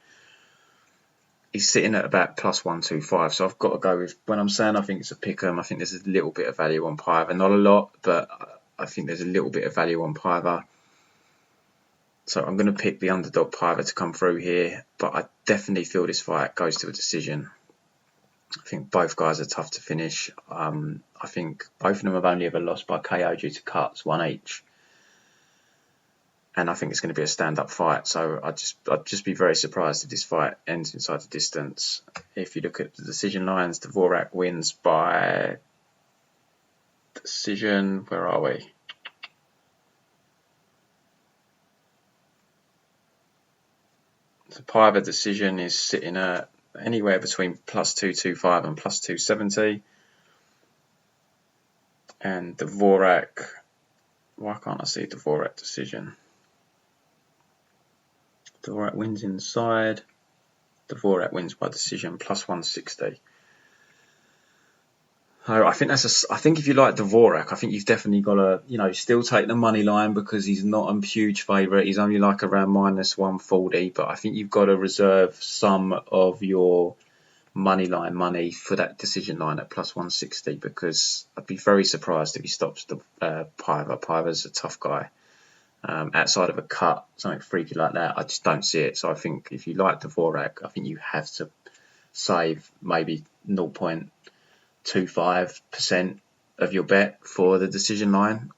[SPEAKER 1] He's sitting at about +125, so I've got to go with, when I'm saying I think it's a pick-em, I think there's a little bit of value on Paiva. Not a lot, but I think there's a little bit of value on Paiva. So I'm going to pick the underdog Paiva to come through here, but I definitely feel this fight goes to a decision. I think both guys are tough to finish. I think both of them have only ever lost by KO due to cuts, one each. And I think it's going to be a stand-up fight. So I'd just be very surprised if this fight ends inside the distance. If you look at the decision lines, Dvořák wins by decision. Where are we? The Paiva decision is sitting at anywhere between +225 and +270. And Dvořák, why can't I see Dvořák decision? Dvořák wins inside. Dvořák wins by decision, +160. So I think if you like Dvořák, I think you've definitely got to, still take the money line because he's not a huge favourite. He's only like around -140, but I think you've got to reserve some of your money line money for that decision line at +160, because I'd be very surprised if he stops the Paiva. Paiva's a tough guy. Outside of a cut, something freaky like that, I just don't see it. So I think if you like Dvořák, I think you have to save maybe 0.25% of your bet for the decision line.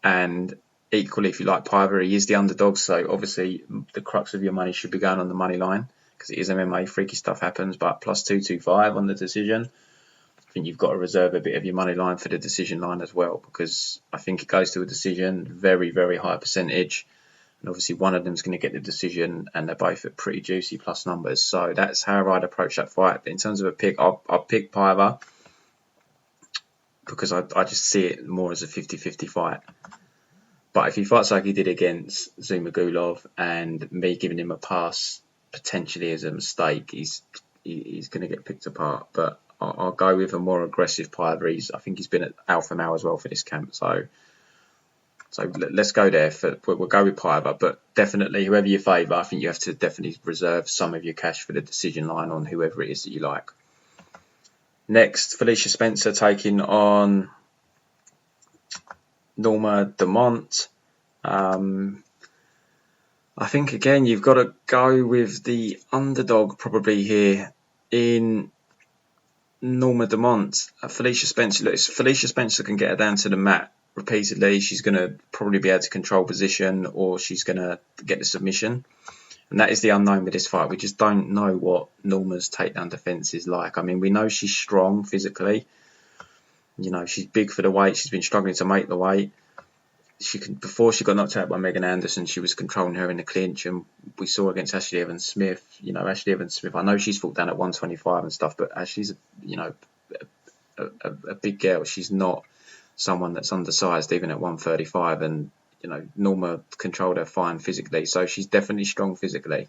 [SPEAKER 1] And equally, if you like Paiva, he is the underdog, so obviously the crux of your money should be going on the money line, because it is MMA, freaky stuff happens. But +225 on the decision, I think you've got to reserve a bit of your money line for the decision line as well, because I think it goes to a decision, very, very high percentage. And obviously one of them's going to get the decision, and they're both at pretty juicy plus numbers. So that's how I'd approach that fight. But in terms of a pick, I'll pick Paiva, because I just see it more as a 50-50 fight. But if he fights like he did against Zumagulov, and me giving him a pass potentially as a mistake, he's going to get picked apart. But I'll go with a more aggressive Paiva. I think he's been at alpha now as well for this camp. So let's go there. We'll go with Paiva, but definitely whoever you favour, I think you have to definitely reserve some of your cash for the decision line on whoever it is that you like. Next, Felicia Spencer taking on Norma Dumont. I think again you've got to go with the underdog probably here in Norma Dumont. Felicia Spencer. Look, Felicia Spencer can get her down to the mat repeatedly. She's going to probably be able to control position, or she's going to get the submission. And that is the unknown with this fight. We just don't know what Norma's takedown defense is like. I mean, we know she's strong physically. You know, she's big for the weight. She's been struggling to make the weight. Before she got knocked out by Megan Anderson, she was controlling her in the clinch, and we saw against Ashley Evans-Smith. You know, Ashley Evans-Smith, I know she's fought down at 125 and stuff, but Ashley's, you know, a big girl. She's not someone that's undersized even at 135, and you know, Norma controlled her fine physically, so she's definitely strong physically.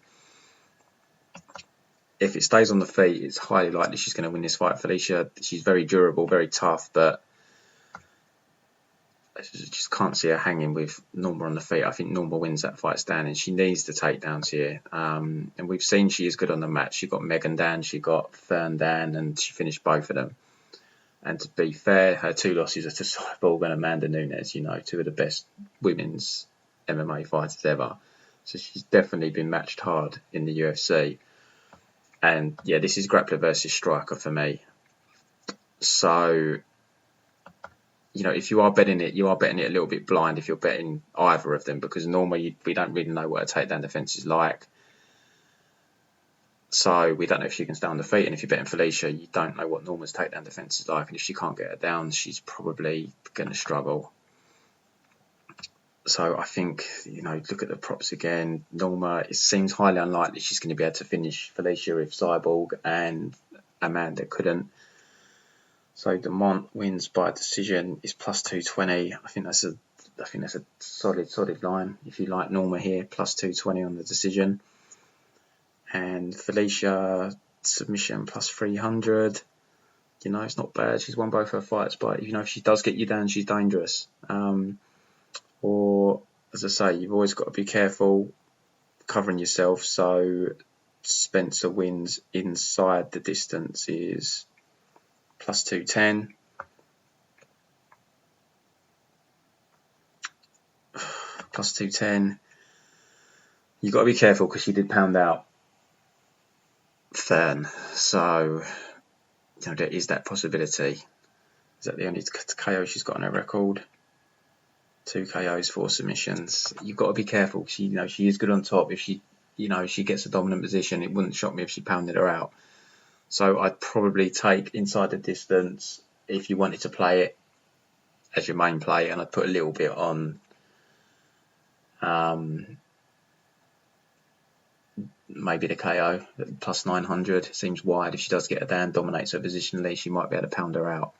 [SPEAKER 1] If it stays on the feet, it's highly likely she's going to win this fight. Felicia, she's very durable, very tough, but I just can't see her hanging with Norma on the feet. I think Norma wins that fight standing. She needs the takedowns here, and we've seen she is good on the mat. She got Megan Dan, she got Fern Dan, and she finished both of them. And to be fair, her 2 losses are to Cyborg and Amanda Nunes, you know, 2 of the best women's MMA fighters ever. So she's definitely been matched hard in the UFC. And yeah, this is grappler versus striker for me. So, you know, if you are betting it, you are betting it a little bit blind if you're betting either of them, because normally we don't really know what a takedown defense is like. So we don't know if she can stay on the feet, and if you're betting Felicia, you don't know what Norma's takedown defense is like, and if she can't get her down, she's probably going to struggle. So I think, you know, look at the props again. Norma, it seems highly unlikely she's going to be able to finish Felicia if Cyborg and Amanda couldn't. So Dumont wins by decision is plus 220. I think that's a solid line if you like Norma here, plus 220 on the decision. And Felicia submission plus 300. You know, it's not bad. She's won both her fights, but you know, if she does get you down, she's dangerous. Or as I say, you've always got to be careful covering yourself. So Spencer wins inside the distance is plus 210. Plus 210. You've got to be careful because she did pound out Fern, so you know there is that possibility. Is that the only KO she's got on her record? 2 KOs, 4 submissions. You've got to be careful because you know she is good on top. If she, you know, she gets a dominant position, it wouldn't shock me if she pounded her out. So I'd probably take inside the distance if you wanted to play it as your main play, and I'd put a little bit on maybe the KO plus 900. Seems wide. If she does get her down, dominates her positionally, she might be able to pound her out.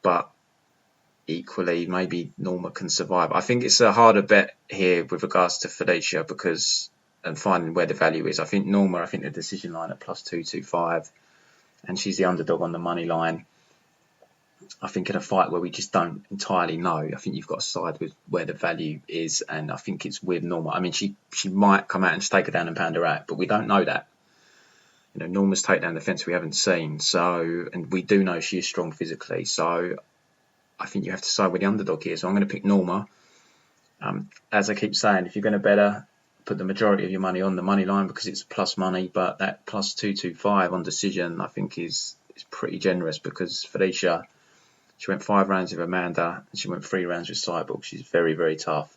[SPEAKER 1] But equally, maybe Norma can survive. I think it's a harder bet here with regards to Felicia because and finding where the value is. I think Norma, the decision line at plus 225, and she's the underdog on the money line. I think in a fight where we just don't entirely know, I think you've got to side with where the value is, and I think it's with Norma. I mean, she might come out and just take her down and pound her out, but we don't know that. You know, Norma's takedown defense we haven't seen, so, and we do know she is strong physically, so I think you have to side with the underdog here. So I'm going to pick Norma. As I keep saying, if you're going to bet her, put the majority of your money on the money line because it's plus money, but that plus 225 on decision I think is pretty generous because Felicia, she went 5 rounds with Amanda and she went 3 rounds with Cyborg. She's very, very tough.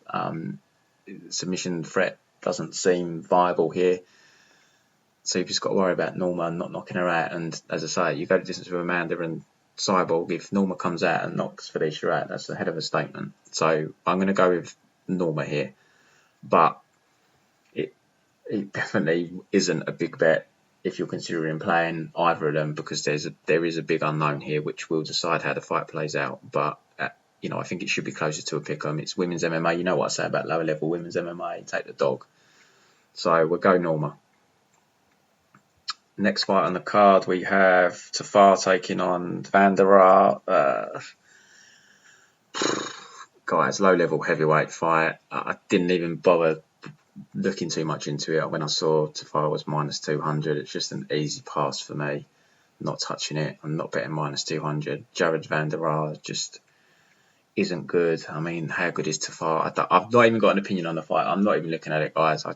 [SPEAKER 1] Submission threat doesn't seem viable here. So you've just got to worry about Norma not knocking her out. And as I say, you go to distance with Amanda and Cyborg. If Norma comes out and knocks Felicia out, that's a head of a statement. So I'm going to go with Norma here. But it definitely isn't a big bet if you're considering playing either of them because there is a big unknown here which will decide how the fight plays out. But you know, I think it should be closer to a pick-em. It's women's MMA. You know what I say about lower level women's MMA. Take the dog. So we'll go Norma. Next fight on the card we have Tafa taking on Vanderaa. Guys, low level heavyweight fight. I didn't even bother looking too much into it when I saw Tafa was minus 200. It's just an easy pass for me. Not touching it. I'm not betting minus 200. Jared Vanderaa just isn't good. I mean, how good is Tafa? I've not even got an opinion on the fight. I'm not even looking at it, guys. I'm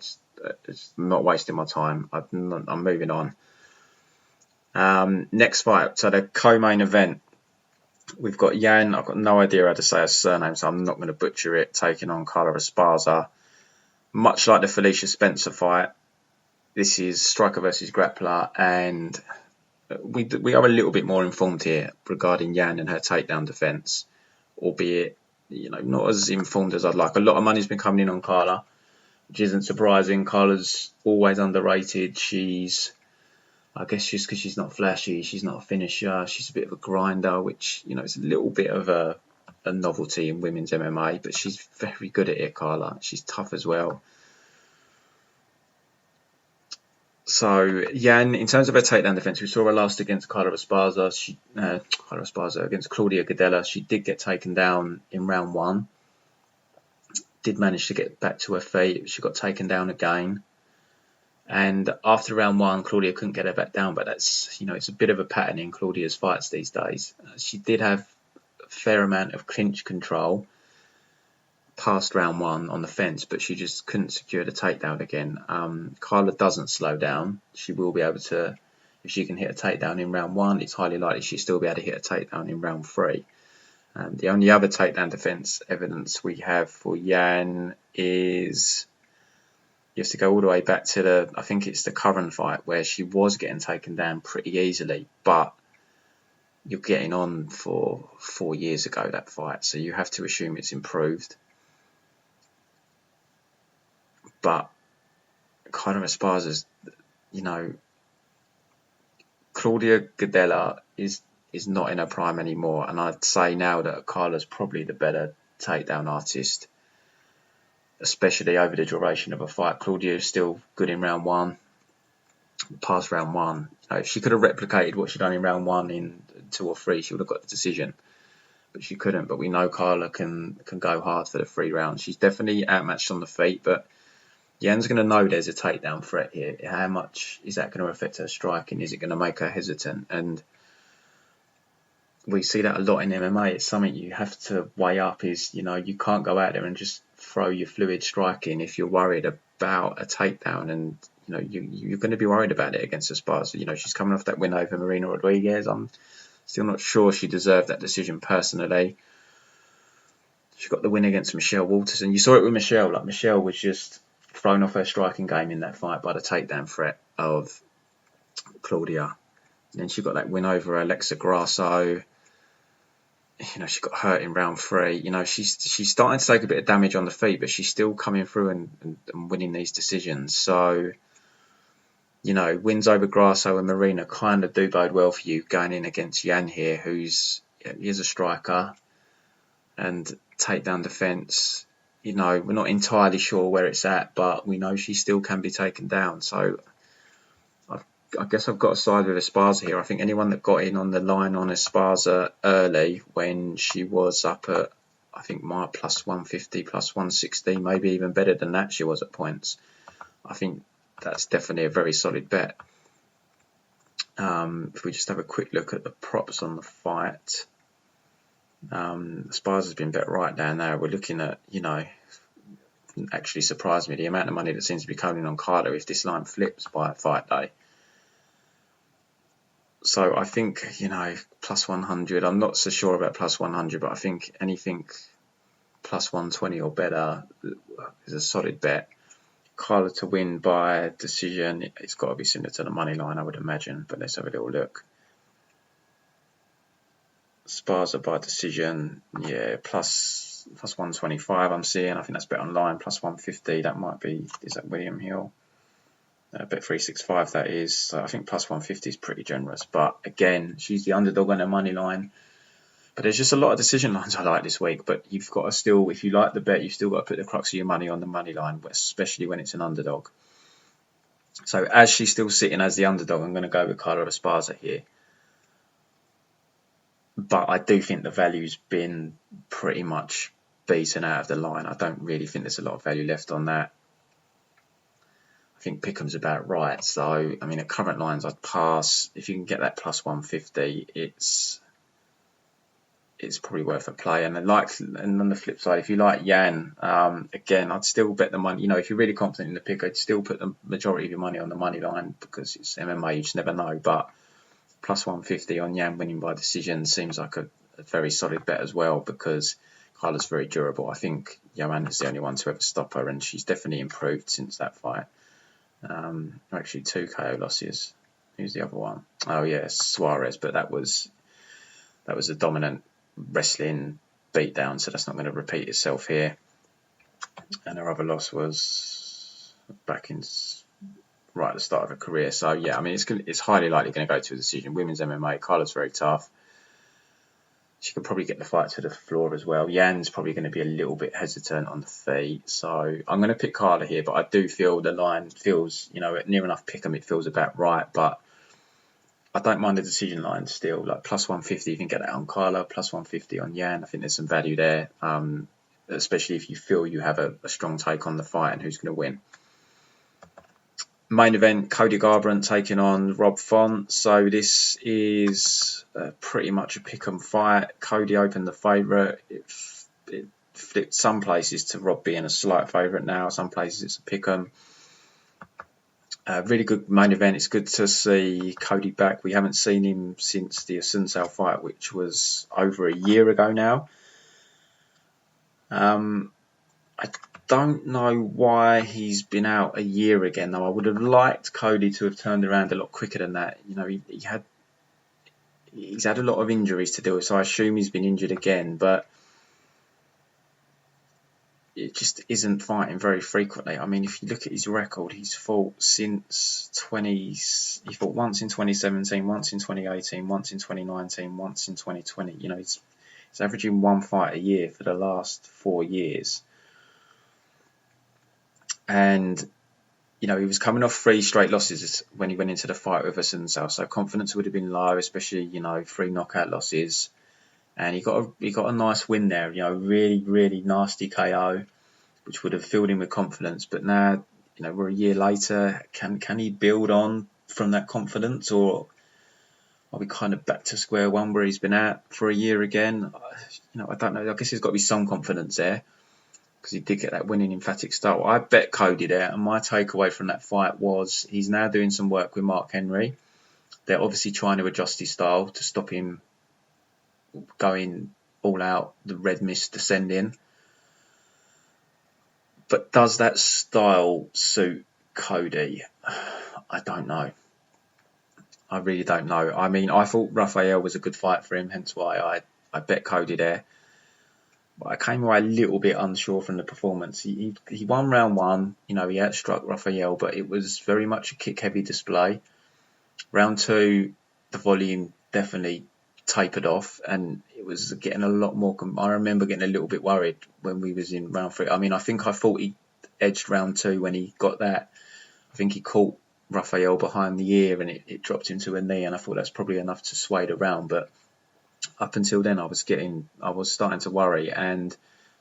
[SPEAKER 1] not wasting my time. I'm moving on. Next fight. So the co-main event. We've got Yan. I've got no idea how to say her surname, so I'm not going to butcher it. Taking on Carla Esparza. Much like the Felicia Spencer fight, this is striker versus grappler, and we are a little bit more informed here regarding Yan and her takedown defense, albeit not as informed as I'd like. A lot of money's been coming in on Carla, which isn't surprising. Carla's always underrated. I guess just because she's not flashy, she's not a finisher, she's a bit of a grinder, which is a little bit of a novelty in women's MMA, but she's very good at it, Carla. She's tough as well. So Yan, in terms of her takedown defense, we saw her last against Carla Esparza. Against Claudia Gadelha. She did get taken down in round 1. Did manage to get back to her feet. She got taken down again. And after round 1, Claudia couldn't get her back down. But that's, it's a bit of a pattern in Claudia's fights these days. She did have a fair amount of clinch control past round 1 on the fence, but she just couldn't secure the takedown again. Carla doesn't slow down. She will be able to, if she can hit a takedown in round 1, it's highly likely she'll still be able to hit a takedown in round 3. The only other takedown defense evidence we have for Yan is you have to go all the way back to I think it's the current fight where she was getting taken down pretty easily, but you're getting on for 4 years ago, that fight, so you have to assume it's improved. But Carla Esparza's, Claudia Gadelha is not in her prime anymore, and I'd say now that Carla's probably the better takedown artist, especially over the duration of a fight. Claudia is still good in round 1. Past round 1, if she could have replicated what she'd done in round 1 in 2 or 3, she would have got the decision. But she couldn't. But we know Carla can go hard for the 3 rounds. She's definitely outmatched on the feet, but Yan's going to know there's a takedown threat here. How much is that going to affect her striking? Is it going to make her hesitant? And we see that a lot in MMA. It's something you have to weigh up. Is you can't go out there and just throw your fluid striking if you're worried about a takedown. And you're going to be worried about it against Esparza. She's coming off that win over Marina Rodriguez. I'm still not sure she deserved that decision personally. She got the win against Michelle Walters, and you saw it with Michelle. Like, Michelle was just thrown off her striking game in that fight by the takedown threat of Claudia. And then she got that win over Alexa Grasso. She got hurt in round 3. She's starting to take a bit of damage on the feet, but she's still coming through and winning these decisions. So, wins over Grasso and Marina kind of do bode well for you going in against Yan here, he is a striker, and takedown defense. We're not entirely sure where it's at, but we know she still can be taken down. So I guess I've got to side with Esparza here. I think anyone that got in on the line on Esparza early when she was up at, I think, my plus 150, plus 160, maybe even better than that she was at points, I think that's definitely a very solid bet. If we just have a quick look at the props on the fight. Esparza's been bet right down there. We're looking at, actually surprised me, the amount of money that seems to be coming on Carla if this line flips by fight day. So I think, plus 100, I'm not so sure about plus 100, but I think anything plus 120 or better is a solid bet. Carla to win by decision, it's got to be similar to the money line, I would imagine, but let's have a little look. Esparza by decision, plus 125 I'm seeing. I think that's bet online, plus 150. That might be, is that William Hill? Bet 365 that is. So I think plus 150 is pretty generous. But again, she's the underdog on her money line. But there's just a lot of decision lines I like this week. But you've got to still, if you like the bet, you've still got to put the crux of your money on the money line, especially when it's an underdog. So as she's still sitting as the underdog, I'm going to go with Carla Esparza here. But I do think the value's been pretty much beaten out of the line. I don't really think there's a lot of value left on that. I think Pickham's about right. So, at current lines, I'd pass. If you can get that plus 150, it's probably worth a play. And on the flip side, if you like Yan, again, I'd still bet the money. If you're really confident in the pick, I'd still put the majority of your money on the money line because it's MMA. You just never know. But plus 150 on Yan winning by decision seems like a a very solid bet as well, because Carla's very durable. I think Xiaonan is the only one to ever stop her, and she's definitely improved since that fight. Actually, 2 KO losses. Who's the other one? Oh yeah, Suarez, but that was a dominant wrestling beatdown, so that's not going to repeat itself here. And her other loss was back in right at the start of her career. So yeah, I mean, it's highly likely going to go to a decision. Women's MMA, Carla's very tough. She could probably get the fight to the floor as well. Jan's probably going to be a little bit hesitant on the feet. So I'm going to pick Carla here, but I do feel the line feels, near enough pick 'em. It feels about right, but I don't mind the decision line still. Like plus 150, you can get that on Carla. Plus 150 on Jan. I think there's some value there, especially if you feel you have a strong take on the fight and who's going to win. Main event, Cody Garbrandt taking on Rob Font. So this is pretty much a pick-em fight. Cody opened the favourite. It flipped some places to Rob being a slight favourite now. Some places it's a pick-em. Really good main event. It's good to see Cody back. We haven't seen him since the Asuncao fight, which was over a year ago now. I don't know why he's been out a year again, though. I would have liked Cody to have turned around a lot quicker than that. He's had a lot of injuries to deal with, so I assume he's been injured again, but it just isn't fighting very frequently. I mean, if you look at his record, he's fought since he fought once in 2017, once in 2018, once in 2019, once in 2020. He's averaging 1 fight a year for the last 4 years. And, he was coming off 3 straight losses when he went into the fight with Asuncao, so confidence would have been low, especially, 3 knockout losses. And he got a nice win there, really, really nasty KO, which would have filled him with confidence. But now, we're a year later. Can he build on from that confidence, or are we kind of back to square one where he's been at for a year again? I don't know. I guess there's got to be some confidence there, because he did get that winning emphatic start. Well, I bet Cody there, and my takeaway from that fight was he's now doing some work with Mark Henry. They're obviously trying to adjust his style to stop him going all out, the red mist descending. But does that style suit Cody? I don't know. I really don't know. I mean, I thought Rothwell was a good fight for him, hence why I bet Cody there. But I came away a little bit unsure from the performance. He won round 1. He outstruck Rothwell, but it was very much a kick-heavy display. Round 2, the volume definitely tapered off, and it was getting a lot more. I remember getting a little bit worried when we was in round 3. I mean, I thought he edged round 2 when he got that. I think he caught Rothwell behind the ear, and it dropped him to a knee, and I thought that's probably enough to sway the round. But up until then, I was starting to worry, and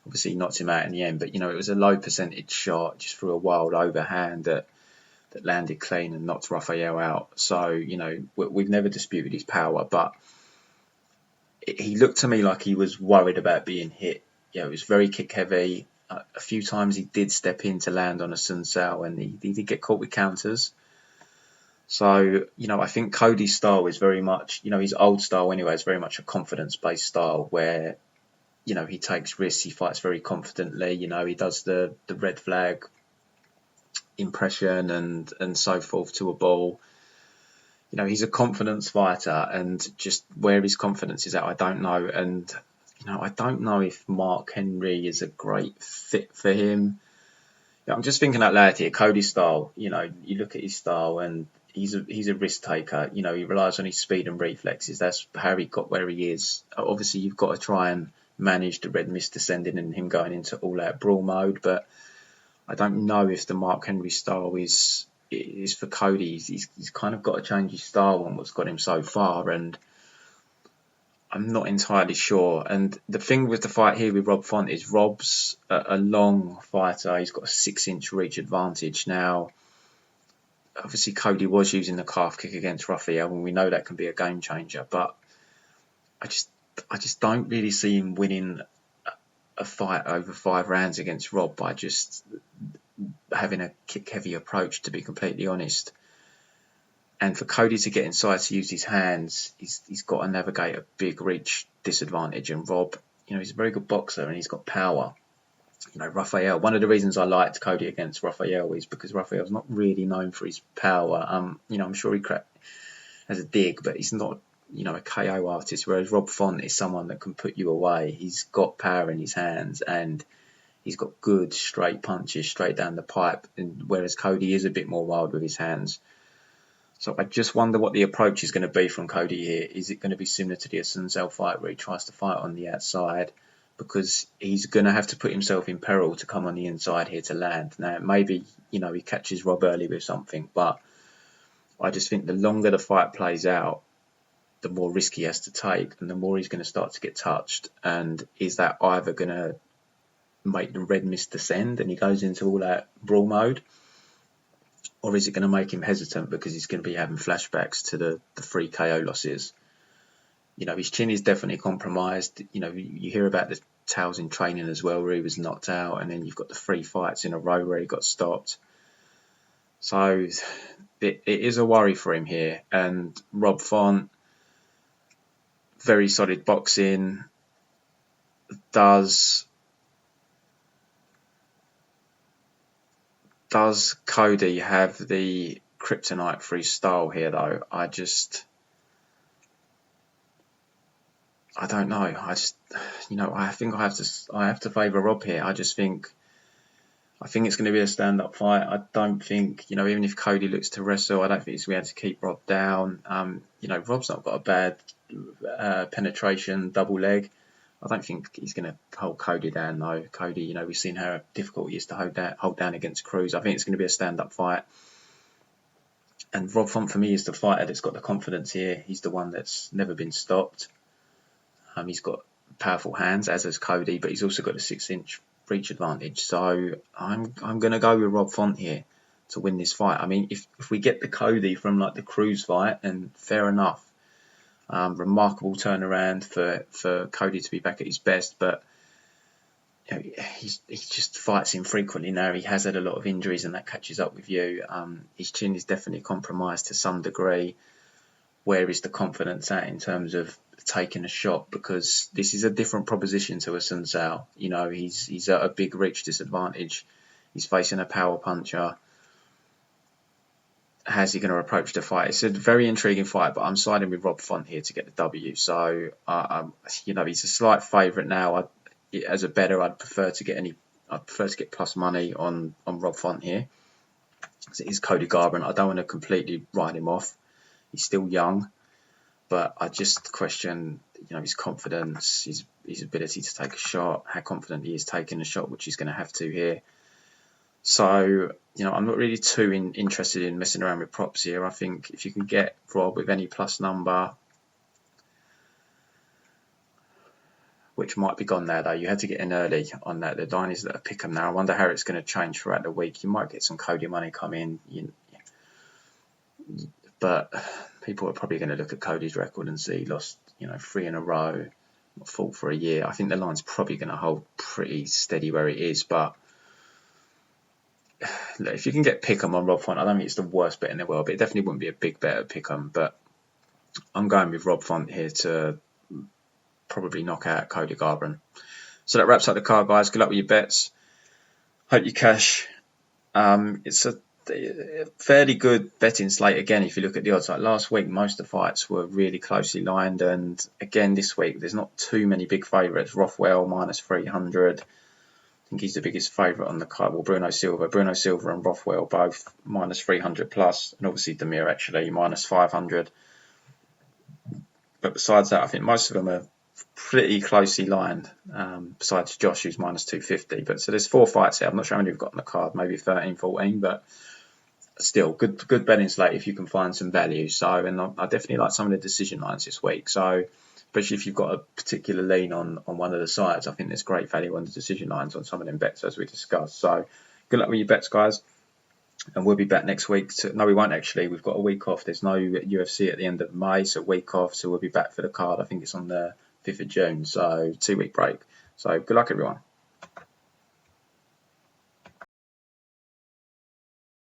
[SPEAKER 1] obviously knocked him out in the end. But it was a low percentage shot, just through a wild overhand that landed clean and knocked Rothwell out. So we've never disputed his power, but he looked to me like he was worried about being hit. It was very kick heavy. A few times he did step in to land on Asuncao, and he did get caught with counters. So, I think Cody's style is very much, his old style anyway, is very much a confidence-based style where, he takes risks, he fights very confidently, he does the red flag impression and so forth to a ball. He's a confidence fighter, and just where his confidence is at, I don't know. And, I don't know if Mark Henry is a great fit for him. I'm just thinking out loud here, Cody's style, you look at his style and he's a risk taker. He relies on his speed and reflexes. That's how he got where he is. Obviously, you've got to try and manage the red mist descending and him going into all-out brawl mode. But I don't know if the Mark Henry style is for Cody. He's kind of got to change his style on what's got him so far, and I'm not entirely sure. And the thing with the fight here with Rob Font is Rob's a long fighter. He's got a 6-inch reach advantage now. Obviously, Cody was using the calf kick against Rothwell, and we know that can be a game changer. But I just don't really see him winning a fight over 5 rounds against Rob by just having a kick-heavy approach, to be completely honest. And for Cody to get inside to use his hands, he's got to navigate a big reach disadvantage. And Rob, he's a very good boxer and he's got power. Rafael, one of the reasons I liked Cody against Rafael is because Rafael's not really known for his power. I'm sure he has a dig, but he's not, a KO artist, whereas Rob Font is someone that can put you away. He's got power in his hands and he's got good straight punches straight down the pipe, and whereas Cody is a bit more wild with his hands. So I just wonder what the approach is going to be from Cody here. Is it going to be similar to the Assunção fight where he tries to fight on the outside? Because he's going to have to put himself in peril to come on the inside here to land. Now, maybe, he catches Rob early with something, but I just think the longer the fight plays out, the more risk he has to take and the more he's going to start to get touched. And is that either going to make the red mist descend and he goes into all that brawl mode? Or is it going to make him hesitant because he's going to be having flashbacks to the 3 KO losses? His chin is definitely compromised. You hear about the tales in training as well where he was knocked out, and then you've got the 3 fights in a row where he got stopped. So it is a worry for him here. And Rob Font, very solid boxing, does Cody have the kryptonite for his style here though? I don't know. I think I have to favour Rob here. I think it's going to be a stand-up fight. I don't think, even if Cody looks to wrestle, I don't think he's going to be able to keep Rob down. Rob's not got a bad penetration, double leg. I don't think he's going to hold Cody down though. Cody, we've seen how difficult he is to hold down against Cruz. I think it's going to be a stand-up fight. And Rob Font for me is the fighter that's got the confidence here. He's the one that's never been stopped. He's got powerful hands, as has Cody, but he's also got a 6-inch reach advantage. So I'm going to go with Rob Font here to win this fight. I mean, if we get the Cody from like the Cruz fight, and fair enough. Remarkable turnaround for Cody to be back at his best, but he just fights infrequently now. He has had a lot of injuries and that catches up with you. His chin is definitely compromised to some degree. Where is the confidence at in terms of taking a shot? Because this is a different proposition to Assunção. He's at a big reach disadvantage. He's facing a power puncher. How's he going to approach the fight? It's a very intriguing fight, but I'm siding with Rob Font here to get the W. So, he's a slight favourite now. As a bettor, I'd prefer to get plus money on Rob Font here. It is Cody Garbrandt. I don't want to completely write him off. He's still young, but I just question, his confidence, his ability to take a shot, how confident he is taking a shot, which he's going to have to here. So, I'm not really too interested in messing around with props here. I think if you can get Rob with any plus number, which might be gone now though. You had to get in early on that. The diners that are pick 'em now. I wonder how it's going to change throughout the week. You might get some Cody money come in, but people are probably going to look at Cody's record and see he lost, 3 in a row, not fought for a year. I think the line's probably going to hold pretty steady where it is, but if you can get Pick'em on Rob Font, I don't think it's the worst bet in the world, but it definitely wouldn't be a big bet at Pick'em. But I'm going with Rob Font here to probably knock out Cody Garbrandt. So that wraps up the card, guys. Good luck with your bets. Hope you cash. It's a fairly good betting slate again if you look at the odds. Like last week, most of the fights were really closely lined, and again this week there's not too many big favourites. Rothwell minus 300. I think he's the biggest favourite on the card. Well, Bruno Silva and Rothwell both minus 300 plus, and obviously Damir actually minus 500. But besides that, I think most of them are pretty closely lined. Besides Josh, who's minus 250. But so there's 4 fights here. I'm not sure how many we've got on the card, maybe 13, 14, but still good betting slate if you can find some value. So, and I definitely like some of the decision lines this week. So, especially if you've got a particular lean on one of the sides, I think there's great value on the decision lines on some of them bets as we discussed. So, good luck with your bets, guys. And we'll be back next week. No, we won't actually. We've got a week off. There's no UFC at the end of May, so week off. So we'll be back for the card. I think it's on the 5th of June. So 2-week break. So good luck, everyone.